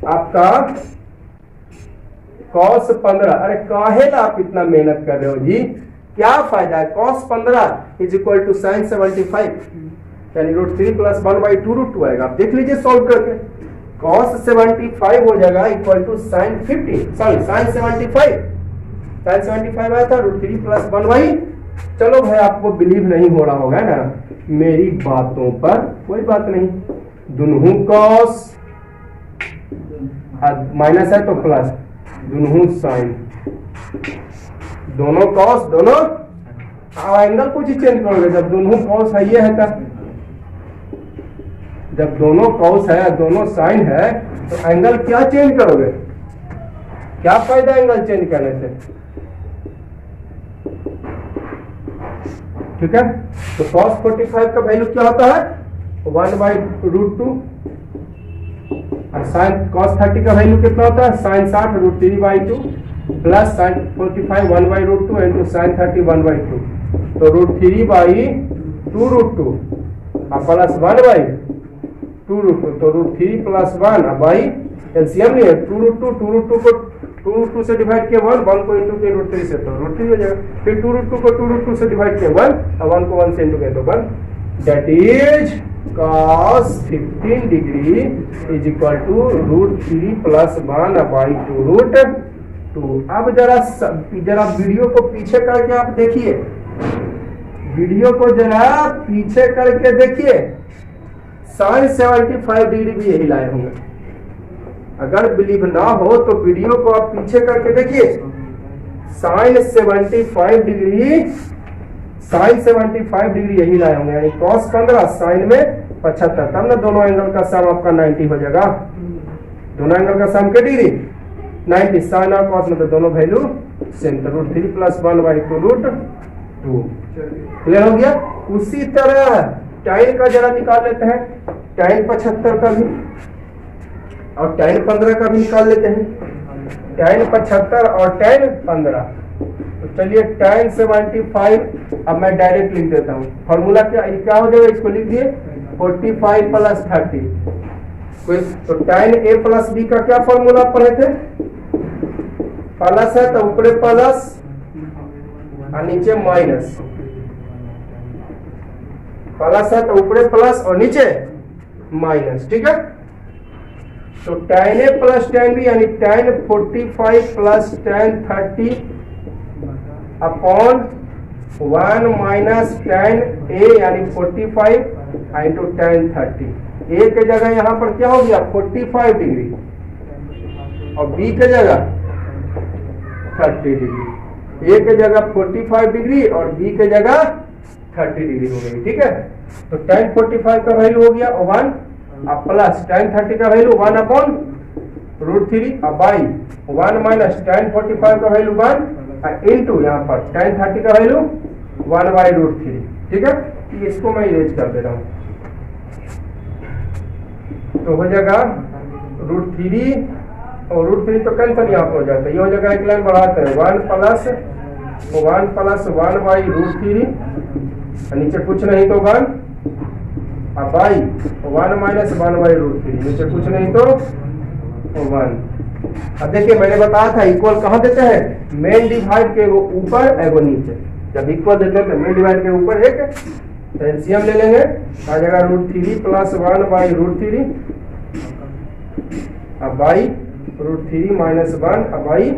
आपका cos 15। अरे काहे आप इतना मेहनत कर रहे हो जी, क्या फायदा है, cos 15 is equal to sin 75, यानी √3 प्लस 1/2√2 आएगा। आप देख लीजिए सॉल्व करके, cos 75 हो जाएगा इक्वल टू sin 75 आया था √3 प्लस 1/, चलो भाई आपको बिलीव नहीं हो रहा होगा ना मेरी बातों पर, कोई बात नहीं, दोनों cos माइनस है तो प्लस, दोनों sin, दोनों cos, दोनों एंगल कुछ ही चेंज करोगे, जब दोनों cos है ये है तब, जब दोनों cos है दोनों sin है तो एंगल क्या चेंज करोगे, क्या फायदा एंगल चेंज करने से, ठीक है। तो cos 45 का वैल्यू क्या होता है 1/√2 और sin cos 30 का वैल्यू कितना होता है sin 60 √3/2 plus sin 45 1/√2 into sin 30 1/2, तो √3/2√2 और प्लस 1/2√2, तो √3 प्लस 1 बाई एलसीएम नहीं है 2√2 को 2 रूट 2 से डिवाइड किया 1, 1 को इंटू किया रूट 3 से तो रूट 3 हो जाएगा। फिर 2 रूट 2 को 2 रूट 2 से डिवाइड किया 1 और 1 को 1 से इंटू किया तो 1, that is cos 15 degree is equal to root 3 plus 1 by 2 root 2। अब जरा वीडियो को पीछे करके आप देखिए, वीडियो को जरा पीछे करके देखिए, sin 75 डिग्री भी यही लाए होंगे। अगर बिलीव ना हो तो वीडियो को आप पीछे करके देखिए, sin 75 डिग्री यही लाए होंगे, यानी cos 15 sin में 75, तब ना दोनों एंगल का सम आपका 90 हो जाएगा। दोनों एंगल का सम के डिग्री 90, sin और cos मतलब दोनों वैल्यू सेम, तो root 3 plus 1 by 2 root 2। Clear हो गया। उसी तरह tan का जरा निकाल लेते हैं, tan 75 का भी और tan 15 का भी निकाल लेते हैं, tan 75 और tan 15। तो चलिए tan 75, अब मैं डायरेक्ट लिख देता हूँ, फॉर्मूला क्या हो जाएगा, इसको लिख दिए 45 प्लस 30। तो tan a प्लस b का क्या फॉर्मूला पढ़े थे, प्लस है तो ऊपरे प्लस और नीचे माइनस, प्लस है तो ऊपरे प्लस और नीचे माइनस, ठीक है। तो tan a plus tan b यानी tan 45 plus tan 30 upon 1 minus tan a यानी 45 इंटू tan 30। a के जगह यहाँ पर क्या हो गया 45 डिग्री और b के जगह 30 डिग्री। a के जगह 45 डिग्री और b के जगह 30 डिग्री हो गई, ठीक है। तो tan 45 का वैल्यू हो गया 1 और प्लस tan 30 का वैल्यू 1 अपॉन रूट 3 और बाई 1 माइनस tan 45 का वैल्यू 1 इंटू यहाँ पर tan 30 का वैल्यू 1 बाई रूट 3, ठीक है। इसको मैं इरेज कर दे रहा हूँ, तो हो जाएगा रूट 3 और रूट 3 तो कैंसिल यहाँ पर हो जाता है, ये हो जाएगा एक लाइन बढ़ाते हैं 1 प्लस 1 बाई रूट 3, नीचे कुछ नहीं तो 1 और बाई 1 माइनस 1 बाई रूट 3, नीचे कुछ नहीं तो 1। अब देखिए मैंने बताया था इक्वल कहाँ देते हैं, मेन डिवाइड के वो ऊपर एगो नीचे। जब इक्वल देते हैं तो मेन डिवाइड के ऊपर एक एलसीएम ले लेंगे, आ जाएगा रूट 3 प्लस 1 बाई रूट 3 अब बाई रूट 3 माइनस 1 अब बाई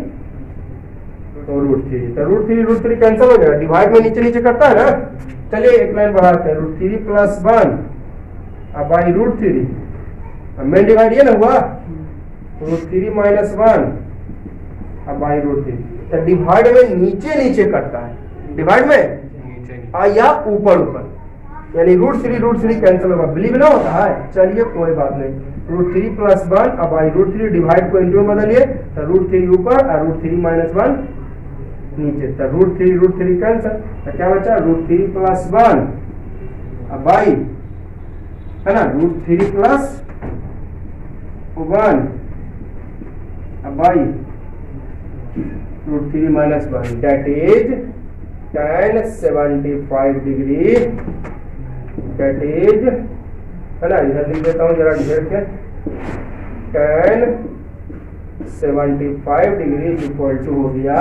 रूट 3। तो रूट 3 कैंसिल हो जाएगा, डिवाइड में नीचे नीचे करता है ना। चलिए एक लाइन बढ़ाते हैं, रूट 3 प्लस 1 अब बाई रूट 3, मेन डिवाइड ये ना हुआ, रूट 3 माइनस 1 अब बाई रूट 3। तो डिवाइड में नीचे नीचे करता है, डिवाइड में या ऊपर ऊपर, यानी रूट 3 कैंसिल होगा, बिलीव ना होता है। चलिए कोई बात नहीं, रूट 3 प्लस 1 अब बाई रूट 3, डिवाइड को इंटू में बदलिए, तो रूट 3 ऊपर और रूट 3 माइनस 1 नीचे, तो रूट 3 कैंसिल, तो क्या बचा रूट 3 प्लस 1 अब बाई है ना रूट 3 प्लस 1 अब by root 3 minus 1, that is tan 75 degree, that is है ना, इधर लिख देता हूँ जरा घेर के, tan 75 डिग्री इक्वल टू हो गया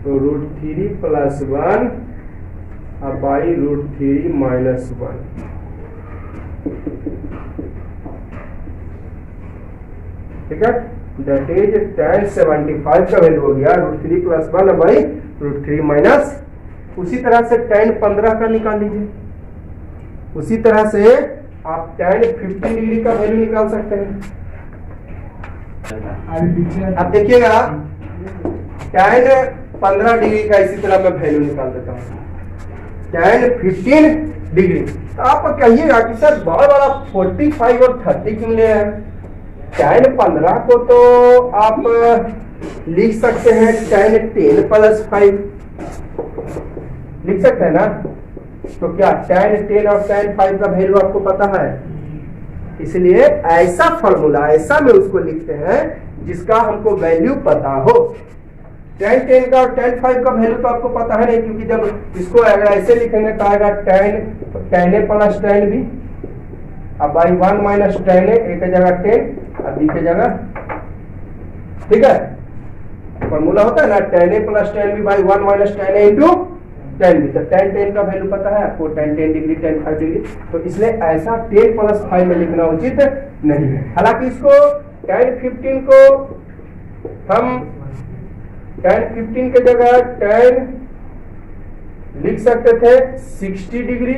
तो रूट 3 प्लस 1 अब बाई रूट 3 माइनस 1, ठीक है। दैट इज tan 75 का वैल्यू हो गया root 3 plus 1 by root 3 minus. उसी तरह से tan 15 का निकाल लीजिए, उसी तरह से आप tan 15 डिग्री का वैल्यू निकाल सकते हैं। अब देखिएगा tan 15 डिग्री का इसी तरह मैं वैल्यू निकाल देता हूँ, tan 15 डिग्री। तो आप कहिएगा कि सर बहुत बड़ा 45 और 30 क्यों ले हैं। tan 15 को तो आप लिख सकते हैं tan 10 प्लस 5 लिख सकते हैं ना। तो क्या tan 10 और tan 5 का वैल्यू आपको पता है, इसलिए ऐसा फॉर्मूला ऐसा में उसको लिखते हैं जिसका हमको वैल्यू पता हो। tan 10 का और tan 5 का वैल्यू तो आपको पता है नहीं, क्योंकि जब इसको अगर ऐसे लिखेंगे तो आएगा tan a plus tan b अब by 1 minus tan a, a के जगह 10 और b के जगह, ठीक है। फॉर्मूला होता है ना tan a plus tan b by 1 minus tan a into tan b। तो tan का वैल्यू पता है आपको, tan डिग्री tan 5 डिग्री, तो इसलिए ऐसा tan प्लस 5 में लिखना उचित नहीं है। हालांकि इसको tan 15 को हम tan 15 के जगह tan लिख सकते थे 60 डिग्री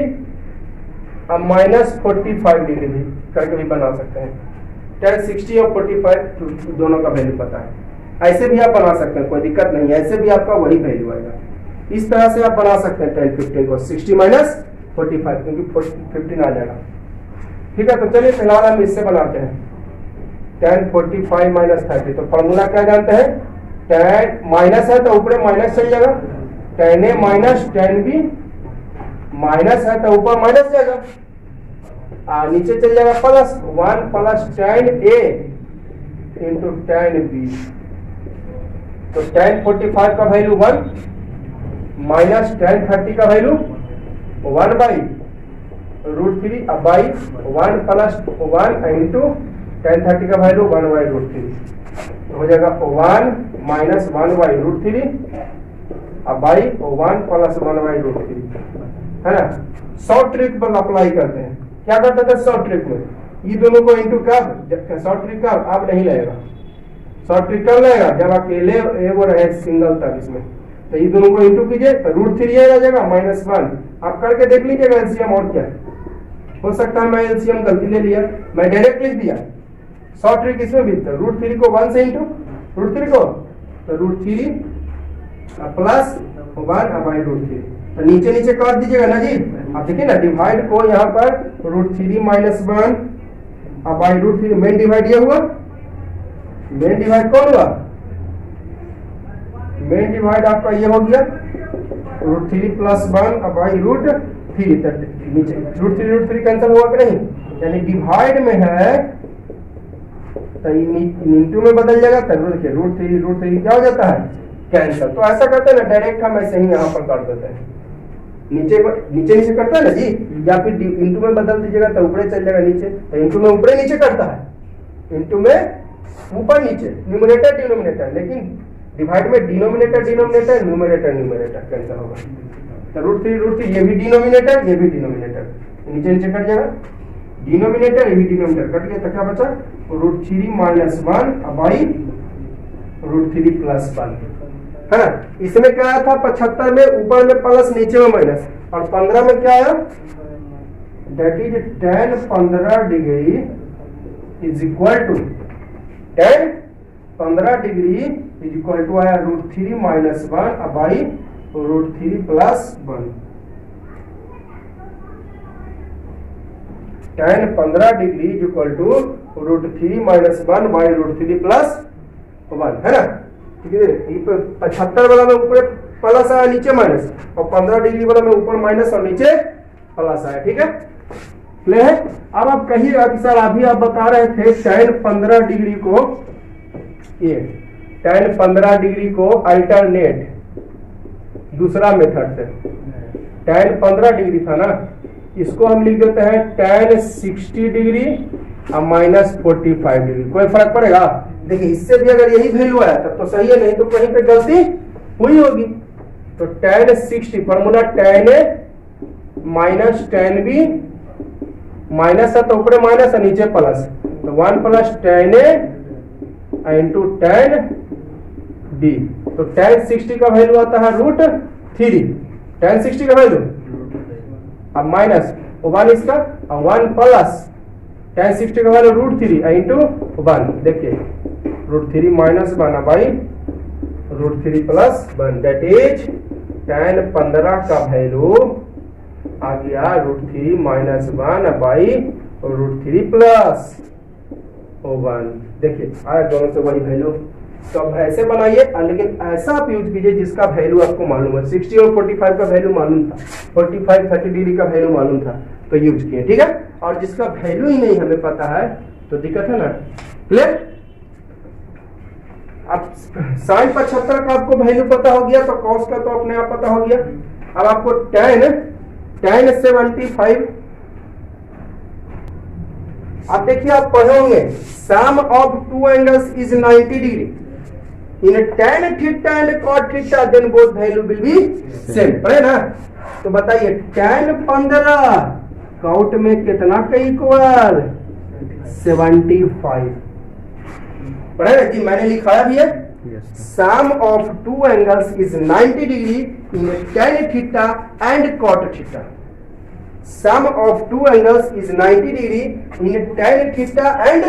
और माइनस 45 डिग्री भी करके भी बना सकते हैं। tan 60 और 45 दोनों का वैल्यू पता है, ऐसे भी आप बना सकते हैं, कोई दिक्कत नहीं है, ऐसे भी आपका वही वैल्यू आएगा। इस तरह से आप बना सकते हैं tan 15 को 60 माइनस 45, क्योंकि 15 आ जाएगा। ठीक है, तो चलिए फिलहाल हम इससे बनाते हैं tan 45 माइनस 30। तो फॉर्मूला क्या जानते हैं, tan माइनस है तो ऊपर माइनस चल जाएगा, tan a minus tan b, minus है तो ऊपर माइनस जाएगा, नीचे चल जाएगा plus 1 plus tan a into tan b। तो tan 45 का वैल्यू 1 माइनस tan 30 का वैल्यू 1 बाई √3 अब बाई 1 प्लस 1 इंटू tan 30 का वैल्यू 1 बाई √3 हो जाएगा 1 माइनस 1 बाई √3 अब बाई 1 प्लस 1 बाई √3, है ना। शॉर्ट ट्रिक पर अप्लाई करते हैं, क्या करते थे शॉर्ट ट्रिक में, ये दोनों को इंटू कर, शॉर्ट ट्रिक का आप नहीं लगेगा, शॉर्ट ट्रिक कब लगेगा जब अकेले एगो रहे सिंगल तब इसमें, तो ये दोनों को इंटू कीजिए तो √3 आ जाएगा माइनस 1, आप करके देख लीजिएगा एलसीएम और क्या हो सकता है। मैं एलसीएम गलती ले लिया, मैं डायरेक्ट लिख दिया, शॉर्ट ट्रिक इसमें भी था, √3 को 1 से इंटू √3 को, तो √3 प्लस 1 बाई √3, तो नीचे नीचे काट दीजिएगा ना जी। अब देखिए ना डिवाइड को यहाँ पर √3 माइनस 1 बाई √3, मेन डिवाइड ये हुआ, मेन डिवाइड कौन हुआ, मेन डिवाइड आपका ये हो गया √3 प्लस 1 बाई √3, नीचे √3 कैंसिल हुआ कि नहीं, यानी डिवाइड में है तो इंटू में बदल जाएगा, तो √3 क्या हो जाता है कैंसिल। तो ऐसा करते हैं ना डायरेक्ट हम ऐसे ही यहाँ पर कर देते हैं, नीचे करता है ना जी, या फिर इंटू में बदल दीजिएगा तो ऊपर चल जाएगा नीचे, तो इंटू में ऊपर नीचे करता है, इंटू में ऊपर नीचे, न्यूमरेटर डिनोमिनेटर, लेकिन डिवाइड में डिनोमिनेटर न्यूमरेटर कैंसिल होगा, तो √3 ये भी डिनोमिनेटर ये भी डिनोमिनेटर, नीचे नीचे कट जाएगा, डिनोमिनेटर ये भी डिनोमिनेटर कट गया, तो क्या बचा √3 माइनस 1 बाई √3 प्लस 1, है ना। इसमें क्या आया था 75 में ऊपर में प्लस नीचे में माइनस, और 15 में क्या आया, that is tan 15 degree is equal to tan 15 degree is equal to आया √3 minus 1 by √3 plus 1, tan 15 degree is equal to √3 minus 1 by √3 plus 1, है ना। ठीक है, 75 वाला में ऊपर प्लस आया नीचे माइनस, और 15 डिग्री वाला में ऊपर माइनस और नीचे प्लस आया, ठीक है क्लियर है। अब आप कहिए सर अभी आप बता रहे थे tan 15 डिग्री को, ये tan 15 डिग्री को अल्टरनेट दूसरा मेथड से, tan 15 डिग्री था ना, इसको हम लिख देते हैं tan 60 डिग्री और माइनस 45 डिग्री, कोई फर्क पड़ेगा, देखिए इससे भी अगर यही वैल्यू आया तब तो सही है, नहीं तो कहीं पे गलती हुई होगी। तो tan 60 formula tan a minus tan b, minus है तो ऊपर माइनस है नीचे प्लस, तो 1 plus tan a into tan b, तो tan 60 का वैल्यू आता है √3, tan 60 का वैल्यू, अब माइनस 1 इसका, और 1 प्लस tan 60 का वैल्यू √3 इंटू 1, देखिए √3 minus 1 by √3 plus 1, that is tan 15 का वैल्यू आ गया √3 माइनस 1 बाई √3 प्लस 1, देखिए आया दोनों से वही वैल्यू। तो अब ऐसे बनाइए, लेकिन ऐसा आप यूज कीजिए जिसका वैल्यू आपको मालूम है, 60 और 45 का वैल्यू मालूम था, 45 30 डिग्री का वैल्यू मालूम था तो यूज किए, ठीक है। और जिसका वैल्यू ही नहीं हमें पता है तो दिक्कत है ना, क्लियर। अब sin 75 का आपको वैल्यू पता हो गया तो cos का तो अपने आप पता हो गया। अब आपको tan 75, अब देखिए आप पढ़े होंगे sum of two angles is 90 degree, in tan theta and cot theta then both value will be same. पढ़े ना? तो बताइए tan 15 cot में कितना का इक्वल 75। पढ़े ना जी? मैंने लिखाया भी है sum of two angles is 90 degree in tan theta and cot theta. Sum of two angles is 90 degree in tan theta and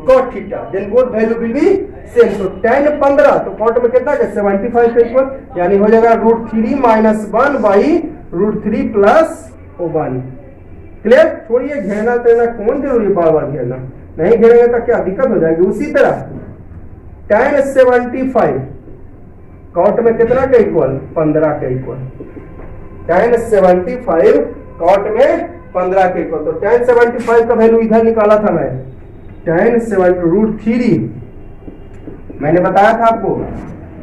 cot theta then both value will be same. तो tan 15 तो cot में कितना है 75 का equal, यानी हो जाएगा √3 - 1 by √3 + 1। Clear? छोड़िए घेरना तेरना, कौन जरूरी बार बार घेरना, नहीं घेरेंगे तो क्या दिक्कत हो जाएगी। उसी तरह tan 75 cot में कितना का इक्वल 15 का इक्वल, tan 75 cot में 15 का इक्वल। तो tan 75 का वैल्यू इधर निकाला था मैं, tan 7 √3 मैंने बताया था आपको।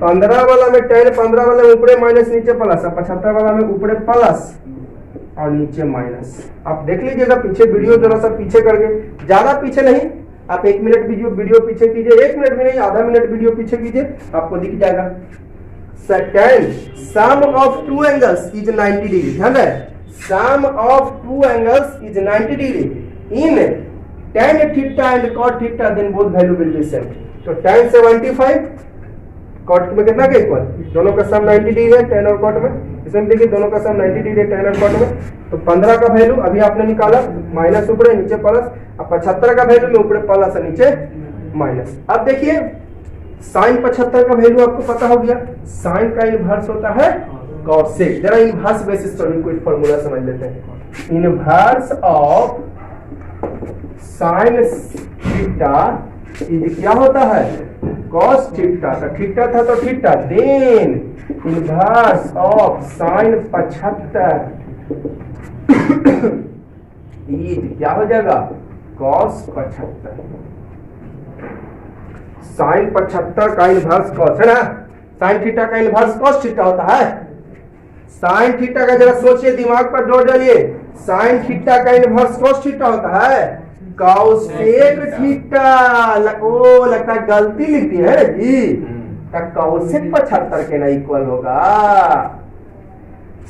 15 वाला में tan 15 वाला में ऊपरे माइनस नीचे प्लस, 75 वाला में ऊपरे प्लस और नीचे माइनस। आप देख लीजिएगा पीछे वीडियो, जरा सा पीछे करके, ज्यादा पीछे नहीं, आप 1 मिनट वीडियो पीछे कीजिए, 1 मिनट भी नहीं, आधा मिनट वीडियो पीछे कीजिए, आपको दिख जाएगा। Second, sum of two angles is 90 degree. ध्यान है, sum of two angles is 90 degree in tan theta and cot theta then both value will be same. तो tan 75 cot में कितना का इक्वल, दोनों का सम 90 डिग्री है tan और cot में। इसमें देखिए दोनों का सम 90 डिग्री है tan और cot में। तो 15 का वैल्यू अभी आपने निकाला, माइनस ऊपरे नीचे प्लस, अब 75 का वैल्यू में ऊपरे प्लस और नीचे माइनस। अब देखिए sin 75 का वैल्यू आपको पता हो गया, sin का इनवर्स होता है cos sec। जरा इनवर्स बेसिस पर कोई फार्मूला समझ लेते हैं। Inverse of sin theta is क्या होता है cos थीटा। तो थीटा था तो theta, then inverse of sin 75 is क्या हो जाएगा cos 75। sin 75 का इनवर्स cos है ना, sin थीटा का इनवर्स cos थीटा होता है। sin थीटा का जरा सोचिए, दिमाग पर जोर डालिए, sin थीटा का इनवर्स cos थीटा होता है cos sec थीटा। ओ लगता है गलती लिखती है जी, cos sec 75 के ना इक्वल होगा।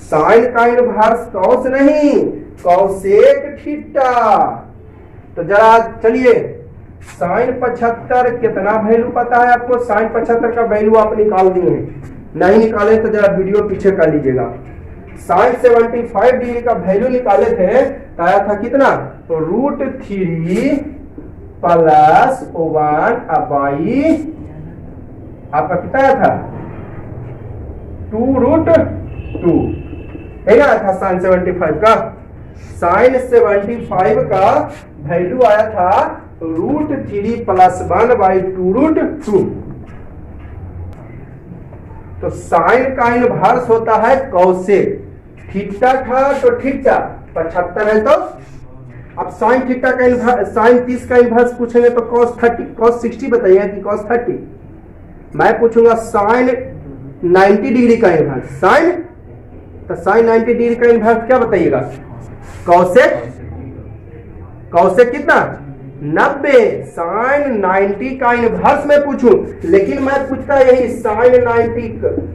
sin का इनवर्स cos नहीं, cos sec थीटा। तो जरा चलिए sin 75 कितना वैल्यू पता है आपको? sin 75 का वैल्यू आप निकाल दिए हैं, नहीं निकाले तो जरा वीडियो पीछे कर लीजिएगा। sin 75 डिग्री का वैल्यू निकाले थे तो आया था कितना, तो √3 + 1 बाई आपका कितना आया था 2√2 है ना था sin 75 का। sin 75 का वैल्यू आया था √3 + 1 बाई 2√2। तो sin का इनवर्स होता है cos sec। थीटा था तो थीटा 75 है, तो अब sin थीटा का इनवर्स, sin 30 का इनवर्स पूछेंगे तो cos 30, cos 60 बताइए कि cos 30। मैं पूछूंगा sin 90 डिग्री का इनवर्स, sin, तो sin 90 डिग्री का इनवर्स क्या बताइएगा cos sec। cos sec कितना 90। sin 90 का इनवर्स में पूछूं, लेकिन मैं पूछता यही sin 90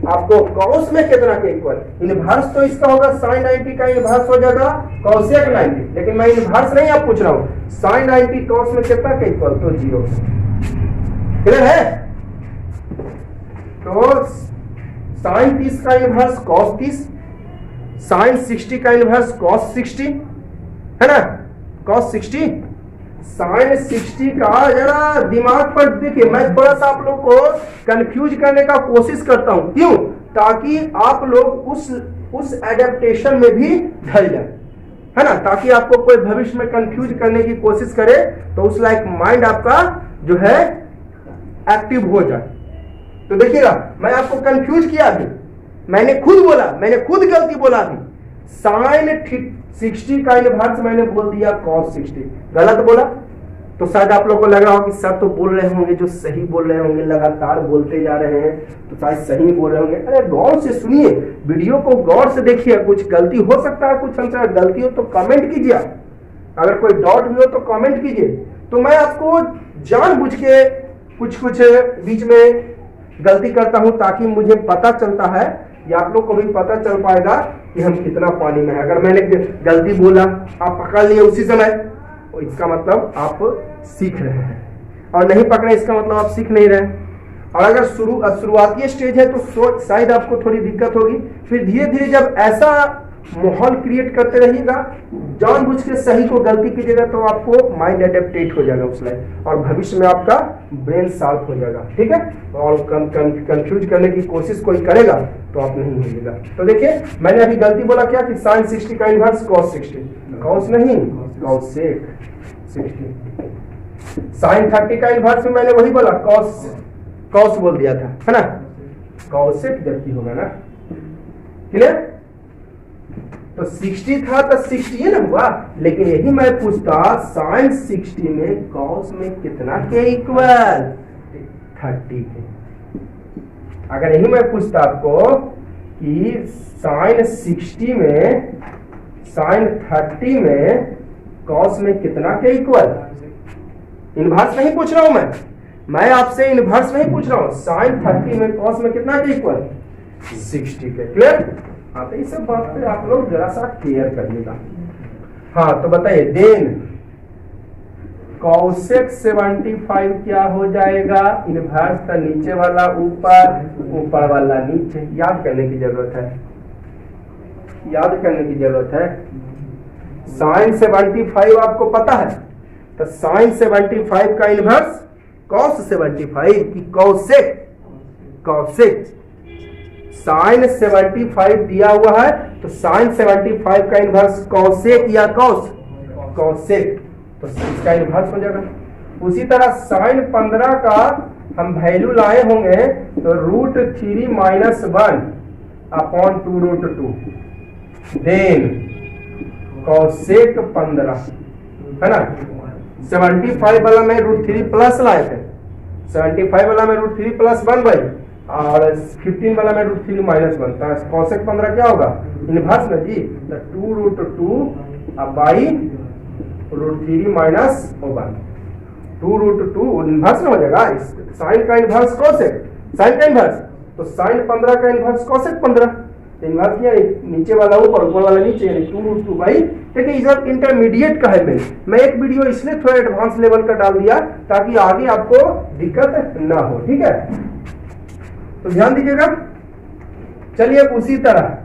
आपको cos में कितना के इक्वल, इनवर्स तो इसका होगा sin 90 का इनवर्स हो जाएगा cos sec 90, लेकिन मैं इनवर्स नहीं आप पूछ रहा हूं, sin 90 cos में कितना के इक्वल, तो 0। क्लियर है? तो sin 30 का इनवर्स cos 30, sin 60 का इनवर्स cos 60 है ना, cos 60। sin 60 का जरा दिमाग पर देखिए, मैं थोड़ा सा आप लोग को कंफ्यूज करने का कोशिश करता हूं, क्यों, ताकि आप लोग उस एडेप्टेशन में भी ढल जाए, है ना, ताकि आपको कोई भविष्य में कंफ्यूज करने की कोशिश करे तो उस लाइक माइंड आपका जो है एक्टिव हो जाए। तो देखिएगा मैं आपको कंफ्यूज किया अभी, मैंने खुद बोला, मैंने खुद गलती बोला अभी, sin 60 का इनवर्स मैंने बोल दिया cos 60, गलत बोला। तो शायद आप लोगों को लग रहा हो कि सर तो बोल रहे होंगे, जो सही बोल रहे होंगे, लगातार बोलते जा रहे हैं तो शायद सही बोल रहे होंगे। अरे गौर से सुनिए, वीडियो को गौर से देखिए, कुछ गलती हो सकता है, कुछ हमसे गलती हो तो कमेंट कीजिए, अगर कोई डाउट भी हो तो कमेंट कीजिए। तो मैं आपको जानबूझ के कुछ बीच में गलती करता हूं ताकि मुझे पता चलता है, या आप लोग को भी पता चल पाएगा कि हम कितना पानी में है। अगर मैंने गलती बोला, आप पकड़ लिए उसी समय, तो इसका मतलब आप सीख रहे हैं, और नहीं पकड़े इसका मतलब आप सीख नहीं रहे। और अगर शुरुआती स्टेज है तो शायद आपको थोड़ी दिक्कत होगी, फिर धीरे धीरे जब ऐसा माहौल क्रिएट करते रहिएगा, जानबूझ के सही को गलती कीजिएगा, तो आपको माइंड एडेप्टेट हो जाएगा उस लाइन, और भविष्य में आपका ब्रेन शार्प हो जाएगा। ठीक है, और कंफ्यूज करने की कोशिश कोई करेगा तो आप नहीं होइएगा। तो देखिए, मैंने अभी गलती बोला क्या कि sin 60 का इनवर्स cos 60, cos नहीं cos sec 60। sin 30 का इनवर्स में मैंने वही बोला cos बोल दिया था, है ना, cos sec जबकि होगा ना, क्लियर। तो 60 था तो 60 ही ना हुआ, लेकिन यही मैं पूछता sin 60 में cos में कितना के इक्वल 30 के। अगर यही मैं पूछता आपको कि sin 60 में sin 30 में cos में कितना के इक्वल, इनवर्स नहीं पूछ रहा हूं मैं आपसे इनवर्स नहीं पूछ रहा हूं, sin 30 में cos में कितना के इक्वल 60 के। क्लियर। हाँ, तो इस सब बात पे आप लोग जरा सा क्लियर करिएगा। हाँ, तो बताइए देन cosec 75 क्या हो जाएगा, इनवर्स का नीचे वाला ऊपर, ऊपर वाला नीचे। याद करने की जरूरत है, याद करने की जरूरत है। sin 75 आपको पता है, तो sin 75 का इनवर्स cos 75 की cosec sin 75 दिया हुआ है, तो sin 75 का इनवर्स cosec या cosec, तो इसका इनवर्स हो जाएगा। उसी तरह sin 15 का हम वैल्यू लाए होंगे तो √3 - 1/2√2, देन cosec 15, है ना। 75 वाला में √3 प्लस लाए थे, 75 वाला में √3 + 1 भाई, और 15 वाला में √3 - 1, तो cosec 15 क्या होगा, इनवर्स ना जी, तो 2√2 बाई √3 - 1, 2√2 इनवर्स ना हो जाएगा। साइन का इनवर्स cosec, साइन का इनवर्स, तो साइन 15 का इनवर्स cosec 15, इनवर्स किया नीचे वाला ऊपर, ऊपर वाला नीचे, यानी 2√2 बाई। देखिए इधर इंटरमीडिएट का है, मैं एक वीडियो इसलिए थोड़ा एडवांस लेवल का डाल दिया ताकि आगे आपको दिक्कत ना हो। ठीक है, तो ध्यान दीजिएगा। चलिए उसी तरह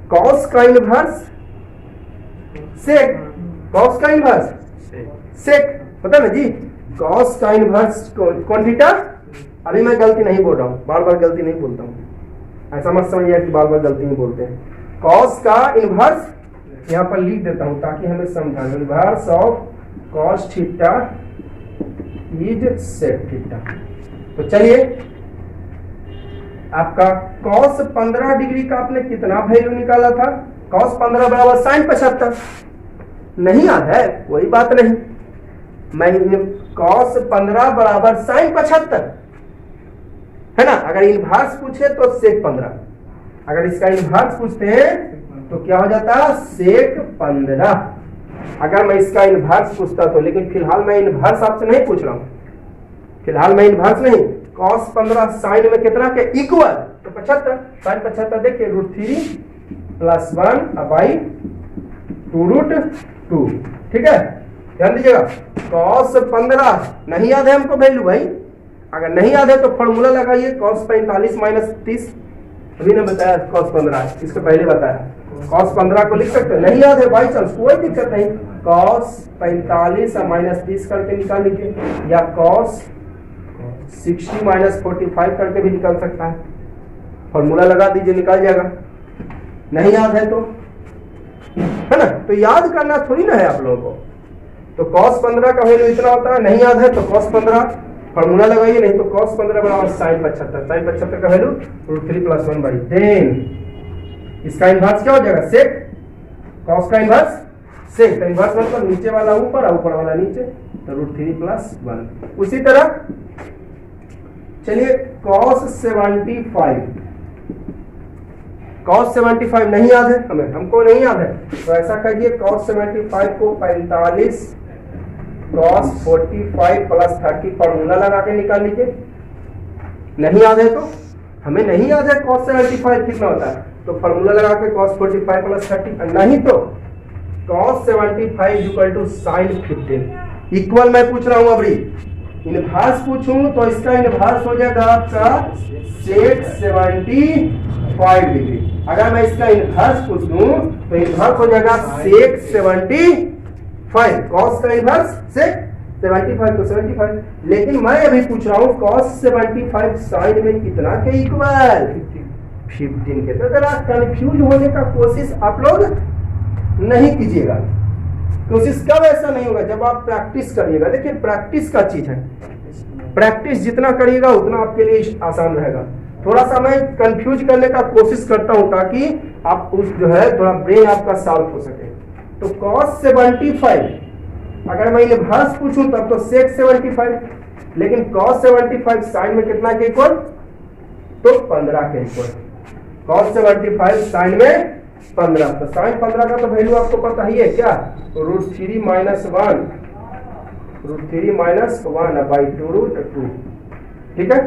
cos का इनवर्स sec, cos का इनवर्स sec, पता ना जी, cos का इनवर्स कौन थीटा। अभी मैं गलती नहीं बोल रहा हूं, बार बार गलती नहीं बोलता हूं, ऐसा मत समझिए कि बार बार गलती नहीं बोलते हैं। cos का इनवर्स यहां पर लिख देता हूं ताकि हमें समझाना, inverse of cos theta is sec theta. तो चलिए, आपका cos 15 डिग्री का आपने कितना वैल्यू निकाला था, cos 15 बराबर sin 75, नहीं याद है, कोई बात नहीं, मैं cos 15 बराबर sin 75, है ना। अगर इनवर्स पूछे तो sec 15, अगर इसका इनवर्स पूछते हैं तो क्या हो जाता है sec 15। अगर मैं इसका इनवर्स पूछता तो, लेकिन फिलहाल मैं इनवर्स आपसे नहीं पूछ रहा हूं, फिलहाल मैं इनवर्स नहीं, cos 15 साइन में कितना के इक्वल, तो 75, साइन 75 देखिए √3 + 1 बाई 2√2। ठीक है, ध्यान दीजिएगा। cos 15 नहीं याद है हमको वैल्यू भाई, अगर नहीं याद है तो फॉर्मूला लगाइए, cos 45 - 30, अभी ने बताया cos 15, इसको पहले बताया, cos 15 को लिख सकते हैं, नहीं याद है बाई चांस कोई दिक्कत नहीं, cos 45 - 30 करके निकाल लीजिए, या cos 60 - 45 करके भी निकल सकता है, फॉर्मूला लगा दीजिए, निकल जाएगा। नहीं याद है तो, है ना, तो याद करना थोड़ी ना है आप लोगों को। तो cos 15 का वैल्यू इतना होता है, नहीं याद है तो cos 15 फॉर्मूला लगाइए, नहीं तो cos 15 बराबर sin 75, sin 75 का वैल्यू √3 + 1 बाई, देन इसका इनवर्स क्या हो जाएगा sec, cos का इनवर्स sec, तो इनवर्स मतलब नीचे वाला ऊपर और ऊपर वाला नीचे, तो √3 + 1। उसी तरह चलिए cos 75, cos 75 नहीं याद है हमें, हमको नहीं याद है, तो ऐसा करिए cos 75 को 45 cos 45 + 30 फॉर्मूला लगा के निकाल लीजिए, नहीं याद है तो हमें नहीं याद है cos 75 कितना होता है, तो फॉर्मूला लगा के cos 45 प्लस 30, नहीं तो cos 75 equal to sin 15 equal मैं पूछ रहा हूं अभी इनवर्स पूछूं तो इसका इनवर्स हो जाएगा आपका sec 75 डिग्री। अगर मैं इसका इनवर्स पूछूं तो इनवर्स हो जाएगा sec 75, cos का इनवर्स sec 75 तो 75, लेकिन मैं अभी पूछ रहा हूं cos 75 sin में कितना के इक्वल 15 के। तो जरा कंफ्यूज होने का कोशिश आप लोग नहीं कीजिएगा। कोशिश कब ऐसा नहीं होगा, जब आप प्रैक्टिस करिएगा। देखिए प्रैक्टिस का चीज है, प्रैक्टिस जितना करिएगा उतना आपके लिए आसान रहेगा। थोड़ा सा मैं कंफ्यूज करने का कोशिश करता हूं ताकि आप उस जो है थोड़ा ब्रेन आपका शार्प हो सके। तो cos 75 अगर मैं इनवर्स पूछूं तब तो sec 75, लेकिन cos 75 sin में कितना के इक्वल, तो 15 के इक्वल। cos 75 sin में 15, तो sin 15 का तो वैल्यू आपको पता ही है क्या, तो √3 - 1 √3 - 1 बाई 2√2, ठीक है।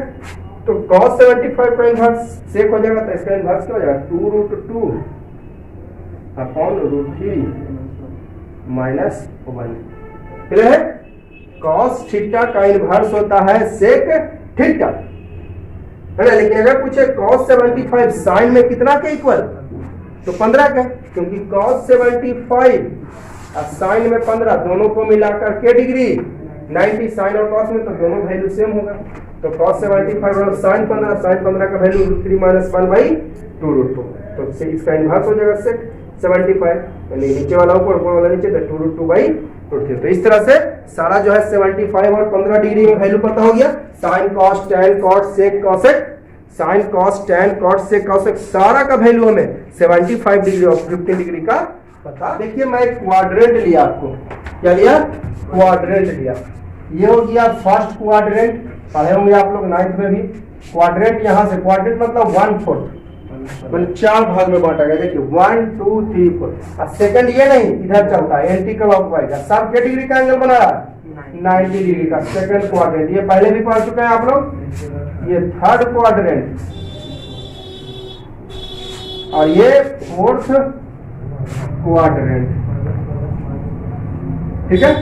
तो cos 75 का इनवर्स सेक हो जाएगा, तो इसका इनवर्स क्या हो जाएगा 2√2 अपॉन √3 - 1, क्लियर है। cos थीटा का इनवर्स होता है sec थीटा, है ना। लेकिन अगर पूछे cos 75 sin में कितना के इक्वल, तो 15 का, क्योंकि cos 75 और sin में 15 दोनों को मिलाकर के डिग्री 90, sin और cos में तो दोनों वैल्यू सेम होगा। तो cos 75 और sin 15 का वैल्यू √3 - 1 बाई 2√2, तो इसका इनवर्स हो जाएगा sec 75, यानी नीचे वाला ऊपर ऊपर वाला नीचे, तो 2√2 बाई 2√3। तो इस तरह से सारा जो है 75 और 15 डिग्री में वैल्यू पता हो गया। sin cos tan cot sec cosec, sin cos tan cot sec cosec सारा का वैल्यू हमें 75 डिग्री और 15 डिग्री का पता। देखिए मैं क्वाड्रेंट लिया, आपको क्या लिया, क्वाड्रेंट लिया। ये हो गया फर्स्ट क्वाड्रेंट, पढ़े होंगे आप लोग 9th में भी। क्वाड्रेंट यहाँ से, क्वाड्रेंट मतलब 1/4, मतलब 4 भाग में बांटा गया। देखिए 1 2 3 4, और सेकंड ये नहीं इधर चलता है एंटी क्लॉकवाइज का, सब के डिग्री का एंगल बना रहा है 90 डिग्री का सेकंड क्वाड्रेंट। ये पहले भी पढ़ चुके हैं आप लोग। ये थर्ड क्वाड्रेंट और ये फोर्थ क्वाड्रेंट, ठीक है।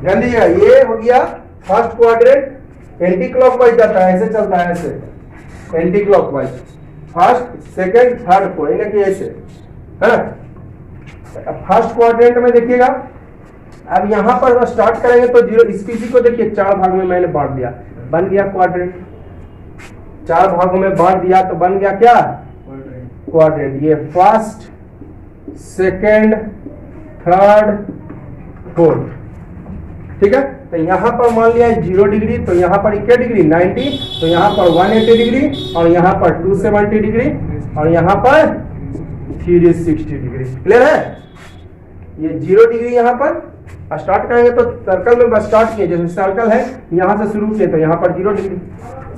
ध्यान दीजिएगा, ये हो गया फर्स्ट क्वाड्रेंट, एंटी क्लॉकवाइज जाता है, ऐसे चलता है, ऐसे anti clockwise, first second third fourth, यानी कि ऐसे, है ना। फर्स्ट क्वाड्रेंट में देखिएगा, अब यहां पर स्टार्ट करेंगे तो 0, इस पीसी को देखिए 4 भाग में मैंने बांट दिया, बन गया क्वाड्रेंट। 4 भागों में बांट दिया तो बन गया क्या, क्वाड्रेंट। ये फर्स्ट सेकंड थर्ड फोर्थ, ठीक है। तो यहाँ पर मान लिया 0 डिग्री, तो यहाँ पर क्या डिग्री 90, तो यहाँ पर 180 डिग्री, और यहाँ पर 270 डिग्री, और यहाँ पर 360 डिग्री। क्लियर है। ये 0 डिग्री यहाँ पर स्टार्ट करेंगे तो सर्कल में बस स्टार्ट किए, जैसे सर्कल है यहाँ से शुरू किए तो यहाँ पर 0 डिग्री,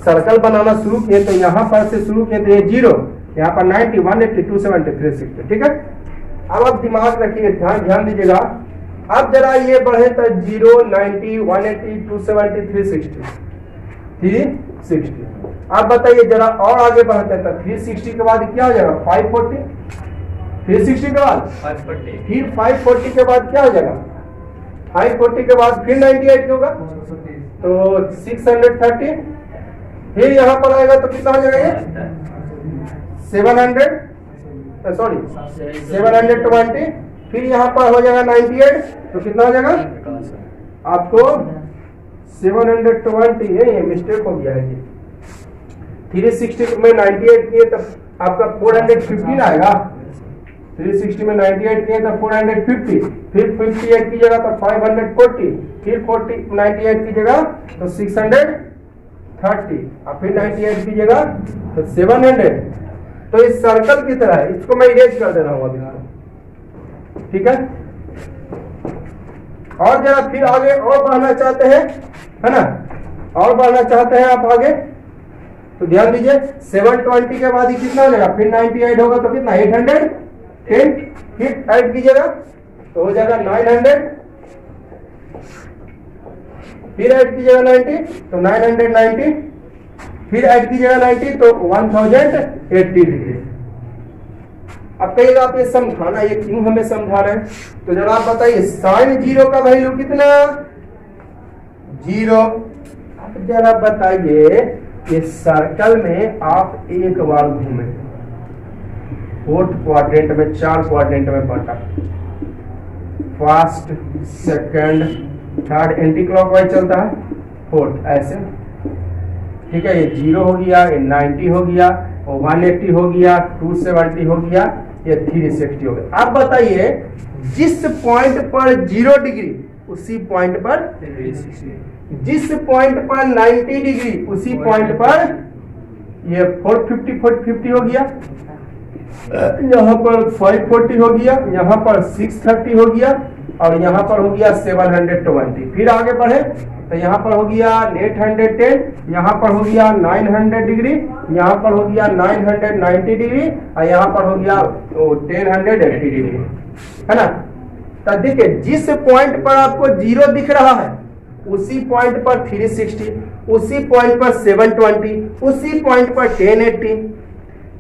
सर्कल बनाना शुरू किए तो यहाँ पर से शुरू किए तो ये 0, यहाँ पर 90 180 270 360, ठीक है। अब आप दिमाग रखिए, ध्यान दीजिएगा। अब जरा ये बढ़े तो 0 90 180 270 360। अब बताइए जरा और आगे बढ़ते हैं तो 360 के बाद क्या हो जाएगा 540, 360 के बाद 540, फिर 540 के बाद क्या हो जाएगा 540 के बाद फिर 98 होगा तो 630, फिर यहाँ पर आएगा तो कितना हो जाएगा ये 720, फिर यहाँ पर हो जाएगा 98, तो कितना हो जाएगा आपको 720 है, ये मिस्टेक हो गया है। 360 में 98 किए तब आपका 415 आएगा, 360 में 98 किए तब 450, फिर 58 की जगह तो 540, फिर 98 की जगह तो 630, और फिर 98 की जगह तो 700। तो इस सर्कल की तरह है, इसको मैं इरेज कर दे रहा हूं अभी, ठीक है। और जरा फिर आगे और बढ़ना चाहते हैं, है ना, और बढ़ना चाहते हैं आप आगे, तो ध्यान दीजिए 720 के बाद ही कितना हो जाएगा, फिर 98 होगा तो कितना 810, फिर ऐड कीजिएगा तो हो जाएगा 900, फिर ऐड कीजिएगा 90 तो 990, फिर ऐड कीजिएगा 90 तो 1080 डिग्री। अब कहिएगा आप ये समझाना, ये क्यों हमें समझा रहे हैं? तो जरा आप बताइए साइन 0 का वैल्यू कितना? 0। अब जरा बताइए ये सर्कल में आप एक बार घूमे, 4th क्वाड्रेंट में, 4 क्वाड्रेंट में बांटा, first, second, third, anti clockwise चलता है, 4th ऐसे, ठीक है। ये 0 हो गया, ये 90 हो गया, और 180 हो गया, 270 हो गया, ये 360 हो गया। अब बताइए जिस पॉइंट पर 0 डिग्री उसी पॉइंट पर 360, जिस पॉइंट पर 90 डिग्री उसी पॉइंट पर ये 450 हो गया, यहाँ पर 540 हो गया, यहाँ पर 630 हो गया, और यहाँ पर हो गया 720। फिर आगे बढ़े तो यहाँ पर हो गया 810, यहाँ पर हो गया 900 डिग्री, यहाँ पर हो गया 990 डिग्री, और यहाँ पर हो गया 1080 डिग्री, है ना। तो देखिए जिस पॉइंट पर आपको 0 दिख रहा है उसी पॉइंट पर 360, उसी पॉइंट पर 720, उसी पॉइंट पर 1080,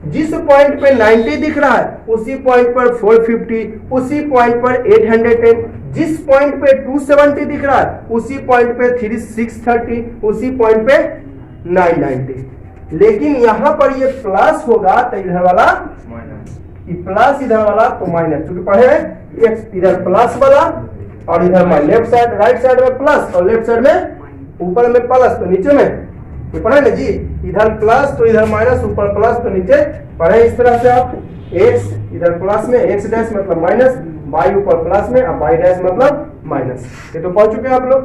जिस पॉइंट पे 90 दिख रहा है उसी पॉइंट पर 450, उसी पॉइंट पर 810, जिस पॉइंट पे 270 दिख रहा है उसी पॉइंट पे 630, उसी पॉइंट पे 990। लेकिन यहाँ पर ये प्लस होगा तो इधर वाला प्लस, इधर वाला तो माइनस, क्योंकि पढ़े एक इधर प्लस वाला और इधर लेफ्ट साइड, राइट साइड में प्लस और लेफ्ट साइड में, ऊपर में प्लस तो नीचे में, ये पढ़े ना जी, इधर प्लस तो इधर माइनस, ऊपर प्लस तो नीचे, पढ़े इस तरह से आप। x इधर प्लस में, x डैश मतलब माइनस, y ऊपर प्लस में, अब y डैश मतलब माइनस। ये तो पढ़ चुके हैं आप लोग।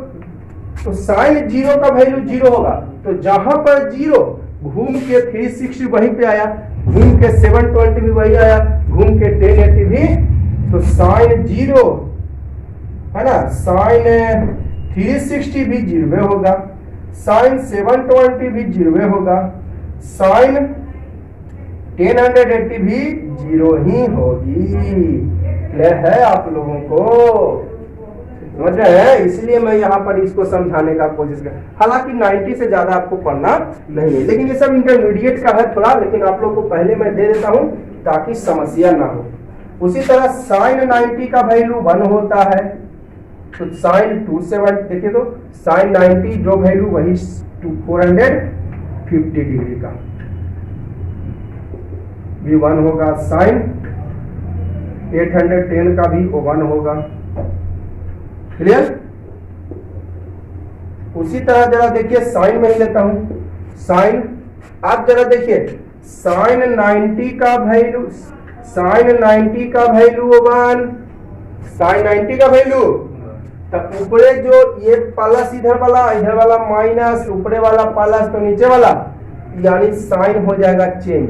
तो साइन 0 का वैल्यू 0 होगा, तो जहां पर 0 घूम के 360 वहीं पे आया, घूम के 720 भी वही आया, घूम के 1080 भी, तो साइन 0 है ना, साइन 360 भी 0 होगा, साइन 720 भी 0 होगा, साइन 1080 भी 0 ही होगी। है आप लोगों को समझ रहे हैं? इसलिए मैं यहाँ पर इसको समझाने का कोशिश कर, हालांकि 90 से ज्यादा आपको पढ़ना नहीं है, लेकिन ये सब इंटरमीडिएट का है थोड़ा, लेकिन आप लोग को पहले मैं दे देता हूँ ताकि समस्या ना हो। उसी तरह साइन 90 का वैल्यू 1 होता है, तो साइन 270 देखिए, तो साइन 90 जो वैल्यू वही 450 डिग्री का भी 1 होगा, साइन 810 का भी 1 होगा। क्लियर? उसी तरह जरा देखिए साइन में ही लेता हूं, साइन, आप जरा देखिए साइन 90 का वैल्यू, साइन 90 का वैल्यू 1, साइन 90 का वैल्यू, तब ऊपरे जो ये प्लस इधर वाला माइनस, ऊपरे वाला प्लस तो नीचे वाला, यानी साइन हो जाएगा चेंज।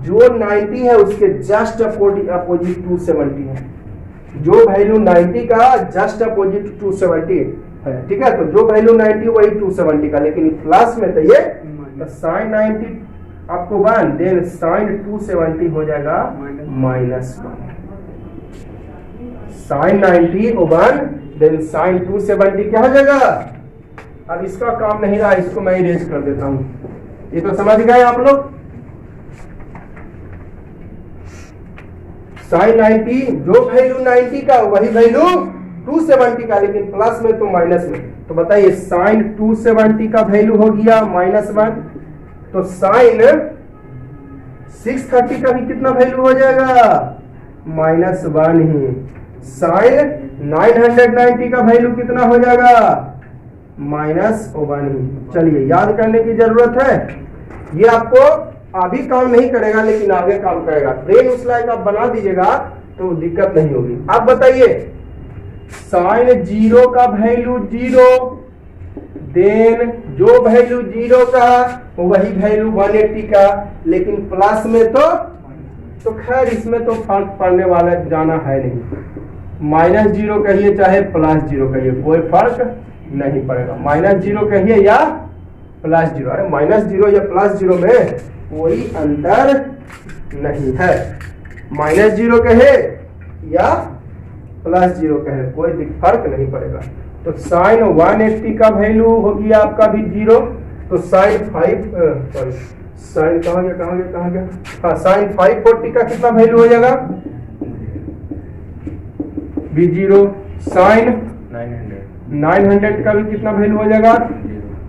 जो 90 है उसके जस्ट अपोजिट 270 है, जो वैल्यू 90 का जस्ट अपोजिट 270 है, ठीक है। तो जो वैल्यू 90 वही 270 का, लेकिन प्लस में तो ये साइन 90 आपको 1, देन साइन 270 हो जाएगा -1, साइन 90 1, देन साइन 270 क्या हो जाएगा? अब इसका काम नहीं रहा, इसको मैं इरेज कर देता हूं। ये तो समझ गए आप लोग। साइन 90 जो वैल्यू 90 का वही वैल्यू 270 का, लेकिन प्लस में तो माइनस में। तो बताइए साइन 270 का वैल्यू हो गया -1, तो साइन 630 का भी कितना वैल्यू हो जाएगा? -1 ही। साइन 990 का वैल्यू कितना हो जाएगा? -1 ही। चलिए याद करने की जरूरत है, ये आपको अभी काम नहीं करेगा लेकिन आगे काम करेगा। ब्रेन उस लायक आप बना दीजिएगा तो दिक्कत नहीं होगी। अब बताइए साइन 0 का वैल्यू 0, देन जो वैल्यू 0 का वही वैल्यू 180 का, लेकिन प्लस में तो खैर इसमें तो फर्क पड़ने वाला जाना है नहीं। -0 कहिए चाहे +0 कहिए कोई फर्क नहीं पड़ेगा। -0 कहिए या +0, अरे -0 या +0 में कोई अंतर नहीं है। -0 कहे या +0 कहे कोई फर्क नहीं पड़ेगा। तो साइन 180 का वैल्यू हो गया आपका भी 0, तो तो साइन 5 सॉरी साइन कहाँ गया हाँ साइन 540 का कितना वैल्यू हो जाएगा B0। साइन 900 का भी कितना वैल्यू हो जाएगा।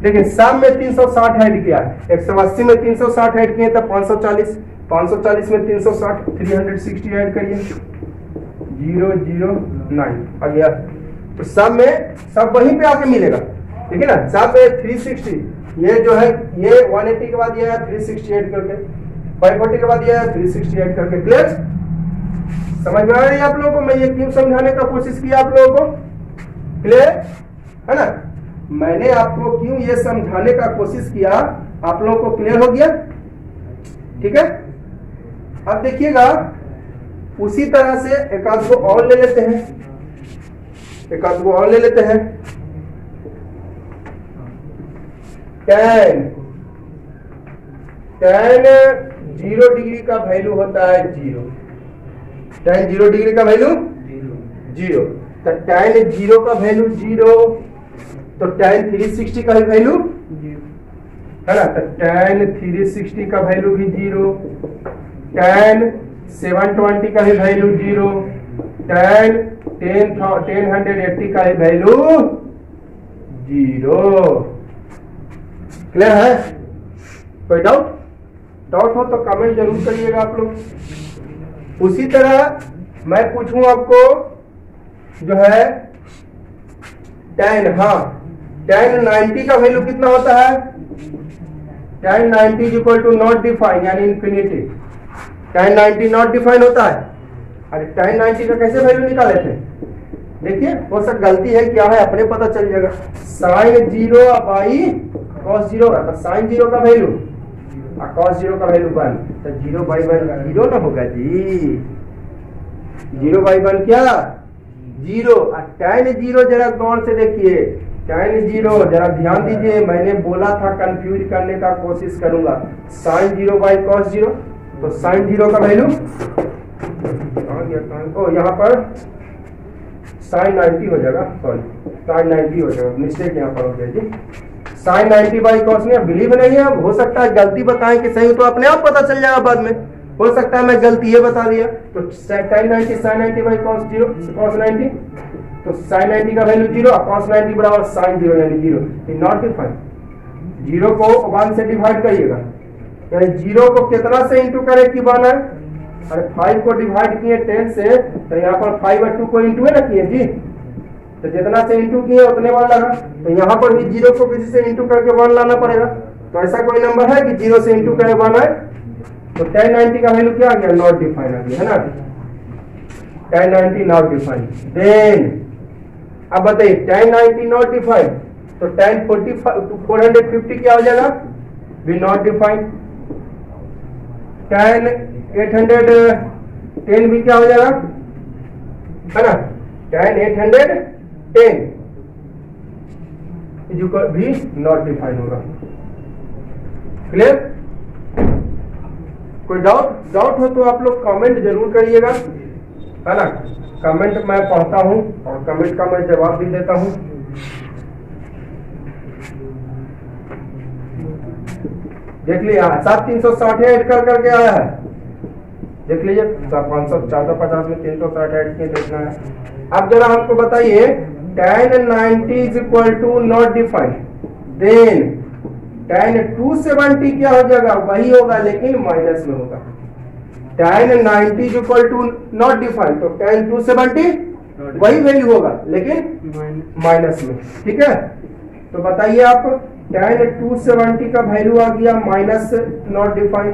देखिए सब में 360 ऐड किया है, 180 में 360 ऐड किए तब 540, 540 में 360 360 ऐड करिए 009 आ गया। तो सब में सब वहीं पे आके मिलेगा, ठीक है ना। सब में 360 ये जो है ये 180 के बाद ये है 360 ऐड करके, 540 के बाद ये है 360 ऐड करके। क्लियर, समझ में आ रही है आप लोगों को मैं ये क्यों समझाने का कोशिश किया आप लोगों को। क्लियर है ना, मैंने आपको क्यों ये समझाने का कोशिश किया आप लोगों को क्लियर हो गया, ठीक है। अब देखिएगा उसी तरह से एक आध को और ले लेते हैं, एक आध को और ले लेते हैं। tan 0 डिग्री का वैल्यू होता है 0, tan 0 डिग्री का वैल्यू 0, तो tan 0 का वैल्यू 0, तो tan 360 का वैल्यू है ना, तो tan 360 का वैल्यू भी 0, tan 720 का भी वैल्यू 0, tan 1080 का वैल्यू 0। क्लियर है, कोई डाउट हो तो कमेंट जरूर करिएगा आप लोग। उसी तरह मैं पूछूं आपको जो है tan tan 90 का वैल्यू कितना होता है, tan 90 is equal to not define यानी इंफिनिटी, tan 90 नॉट डिफाइन होता है। अरे tan 90 का कैसे वैल्यू निकाले थे, देखिए हो सकता गलती है क्या है अपने पता चल जाएगा। साइन 0 बाई cos 0 का, तो साइन 0 का वैल्यू और cos 0 का वैल्यू 1, तो 0 बाई 1 0 ना होगा जी, 0 बाई 1 क्या 0। और tan 0 जरा गौर से देखिए, tan 0 जरा ध्यान दीजिए, मैंने बोला था कंफ्यूज करने का कोशिश करूंगा। साइन 0 बाई cos 0, तो साइन 0 का वैल्यू ओ यहाँ पर साइन 90 हो जाएगा, सॉरी साइन 90 हो जाएगा, मिस्टेक यहाँ पर हो गया जी। साइन 90 बाई कॉस में बिलीव नहीं है, हो सकता है गलती बताएं कि सही, तो अपने आप पता चल जाएगा बाद में, हो सकता है मैं गलती ये बता दिया। तो tan 90 sine 90 by cos 0 cos 90, तो साइन 90 का वैल्यू 0 और cos 90 बराबर साइन 0 यानी 0, नॉट डिफाइन। 0 को 1 से डिवाइड करिएगा, यानी 0 को कितना से इंटू करे कि 1 है, अरे 5 को डिवाइड किए 10 से, तो यहाँ पर 5 और 2 को इंटू है ना किए जी, तो जितना से इंटू किए उतने 1 लगा, तो यहाँ पर भी 0 को किसी से इंटू करके 1 लाना पड़ेगा। तो ऐसा कोई नंबर है कि 0 से इंटू करे 1 है, तो tan 90 का वैल्यू क्या आ गया, नॉट डिफाइन आ गया है ना, tan 90 नॉट डिफाइन। देन अब बताइए tan 90 नॉट डिफाइन, तो tan 450 क्या हो जाएगा, भी नॉट डिफाइन। tan 810 भी क्या हो जाएगा है ना, tan 810 भी नॉट डिफाइन होगा। क्लियर, कोई डाउट हो तो आप लोग कमेंट जरूर करिएगा, है ना। कमेंट मैं पढ़ता हूं और कमेंट का मैं जवाब भी देता हूं। देख लीजिए 360 ऐड करके आया है, देख लीजिए 550 में 360 ऐड किए, देखना है। अब जरा हमको बताइए tan 90 is equal to not define, then tan 270 क्या हो जाएगा, वही होगा लेकिन माइनस में होगा। tan 90 is equal to not define, तो tan 270 वही वैल्यू होगा लेकिन माइनस में, ठीक है। तो बताइए आप tan 270 का वैल्यू आ गया माइनस नॉट डिफाइन,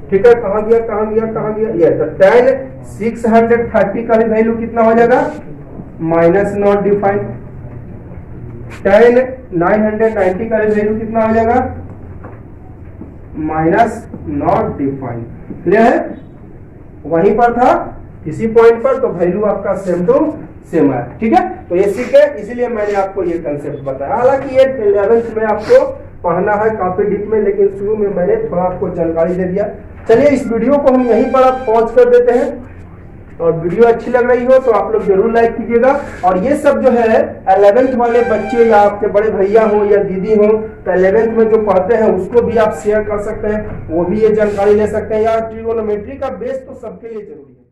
ठीक है। कहां गया ये, तो tan 630 का भी वैल्यू कितना हो जाएगा, माइनस नॉट डिफाइन। tan 990 का भी वैल्यू कितना हो जाएगा, माइनस नॉट डिफाइन। क्लियर है, वहीं पर था इसी पॉइंट पर, तो वैल्यू आपका सेम टू सेम है, ठीक है। तो ये सीख है, इसीलिए मैंने आपको ये कंसेप्ट बताया। हालांकि ये 11th में आपको पढ़ना है काफी डीप में, लेकिन शुरू में मैंने थोड़ा आपको जानकारी दे दिया। चलिए इस वीडियो को हम यहीं पर आप पॉज कर देते हैं, और वीडियो अच्छी लग रही हो तो आप लोग जरूर लाइक कीजिएगा। और ये सब जो है 11th वाले बच्चे या आपके बड़े भैया हो या दीदी हो तो 11th में जो पढ़ते हैं उसको भी आप शेयर कर सकते हैं, वो भी ये जानकारी ले सकते हैं। या ट्रिगोनोमेट्री का बेस तो सबके लिए जरूरी है।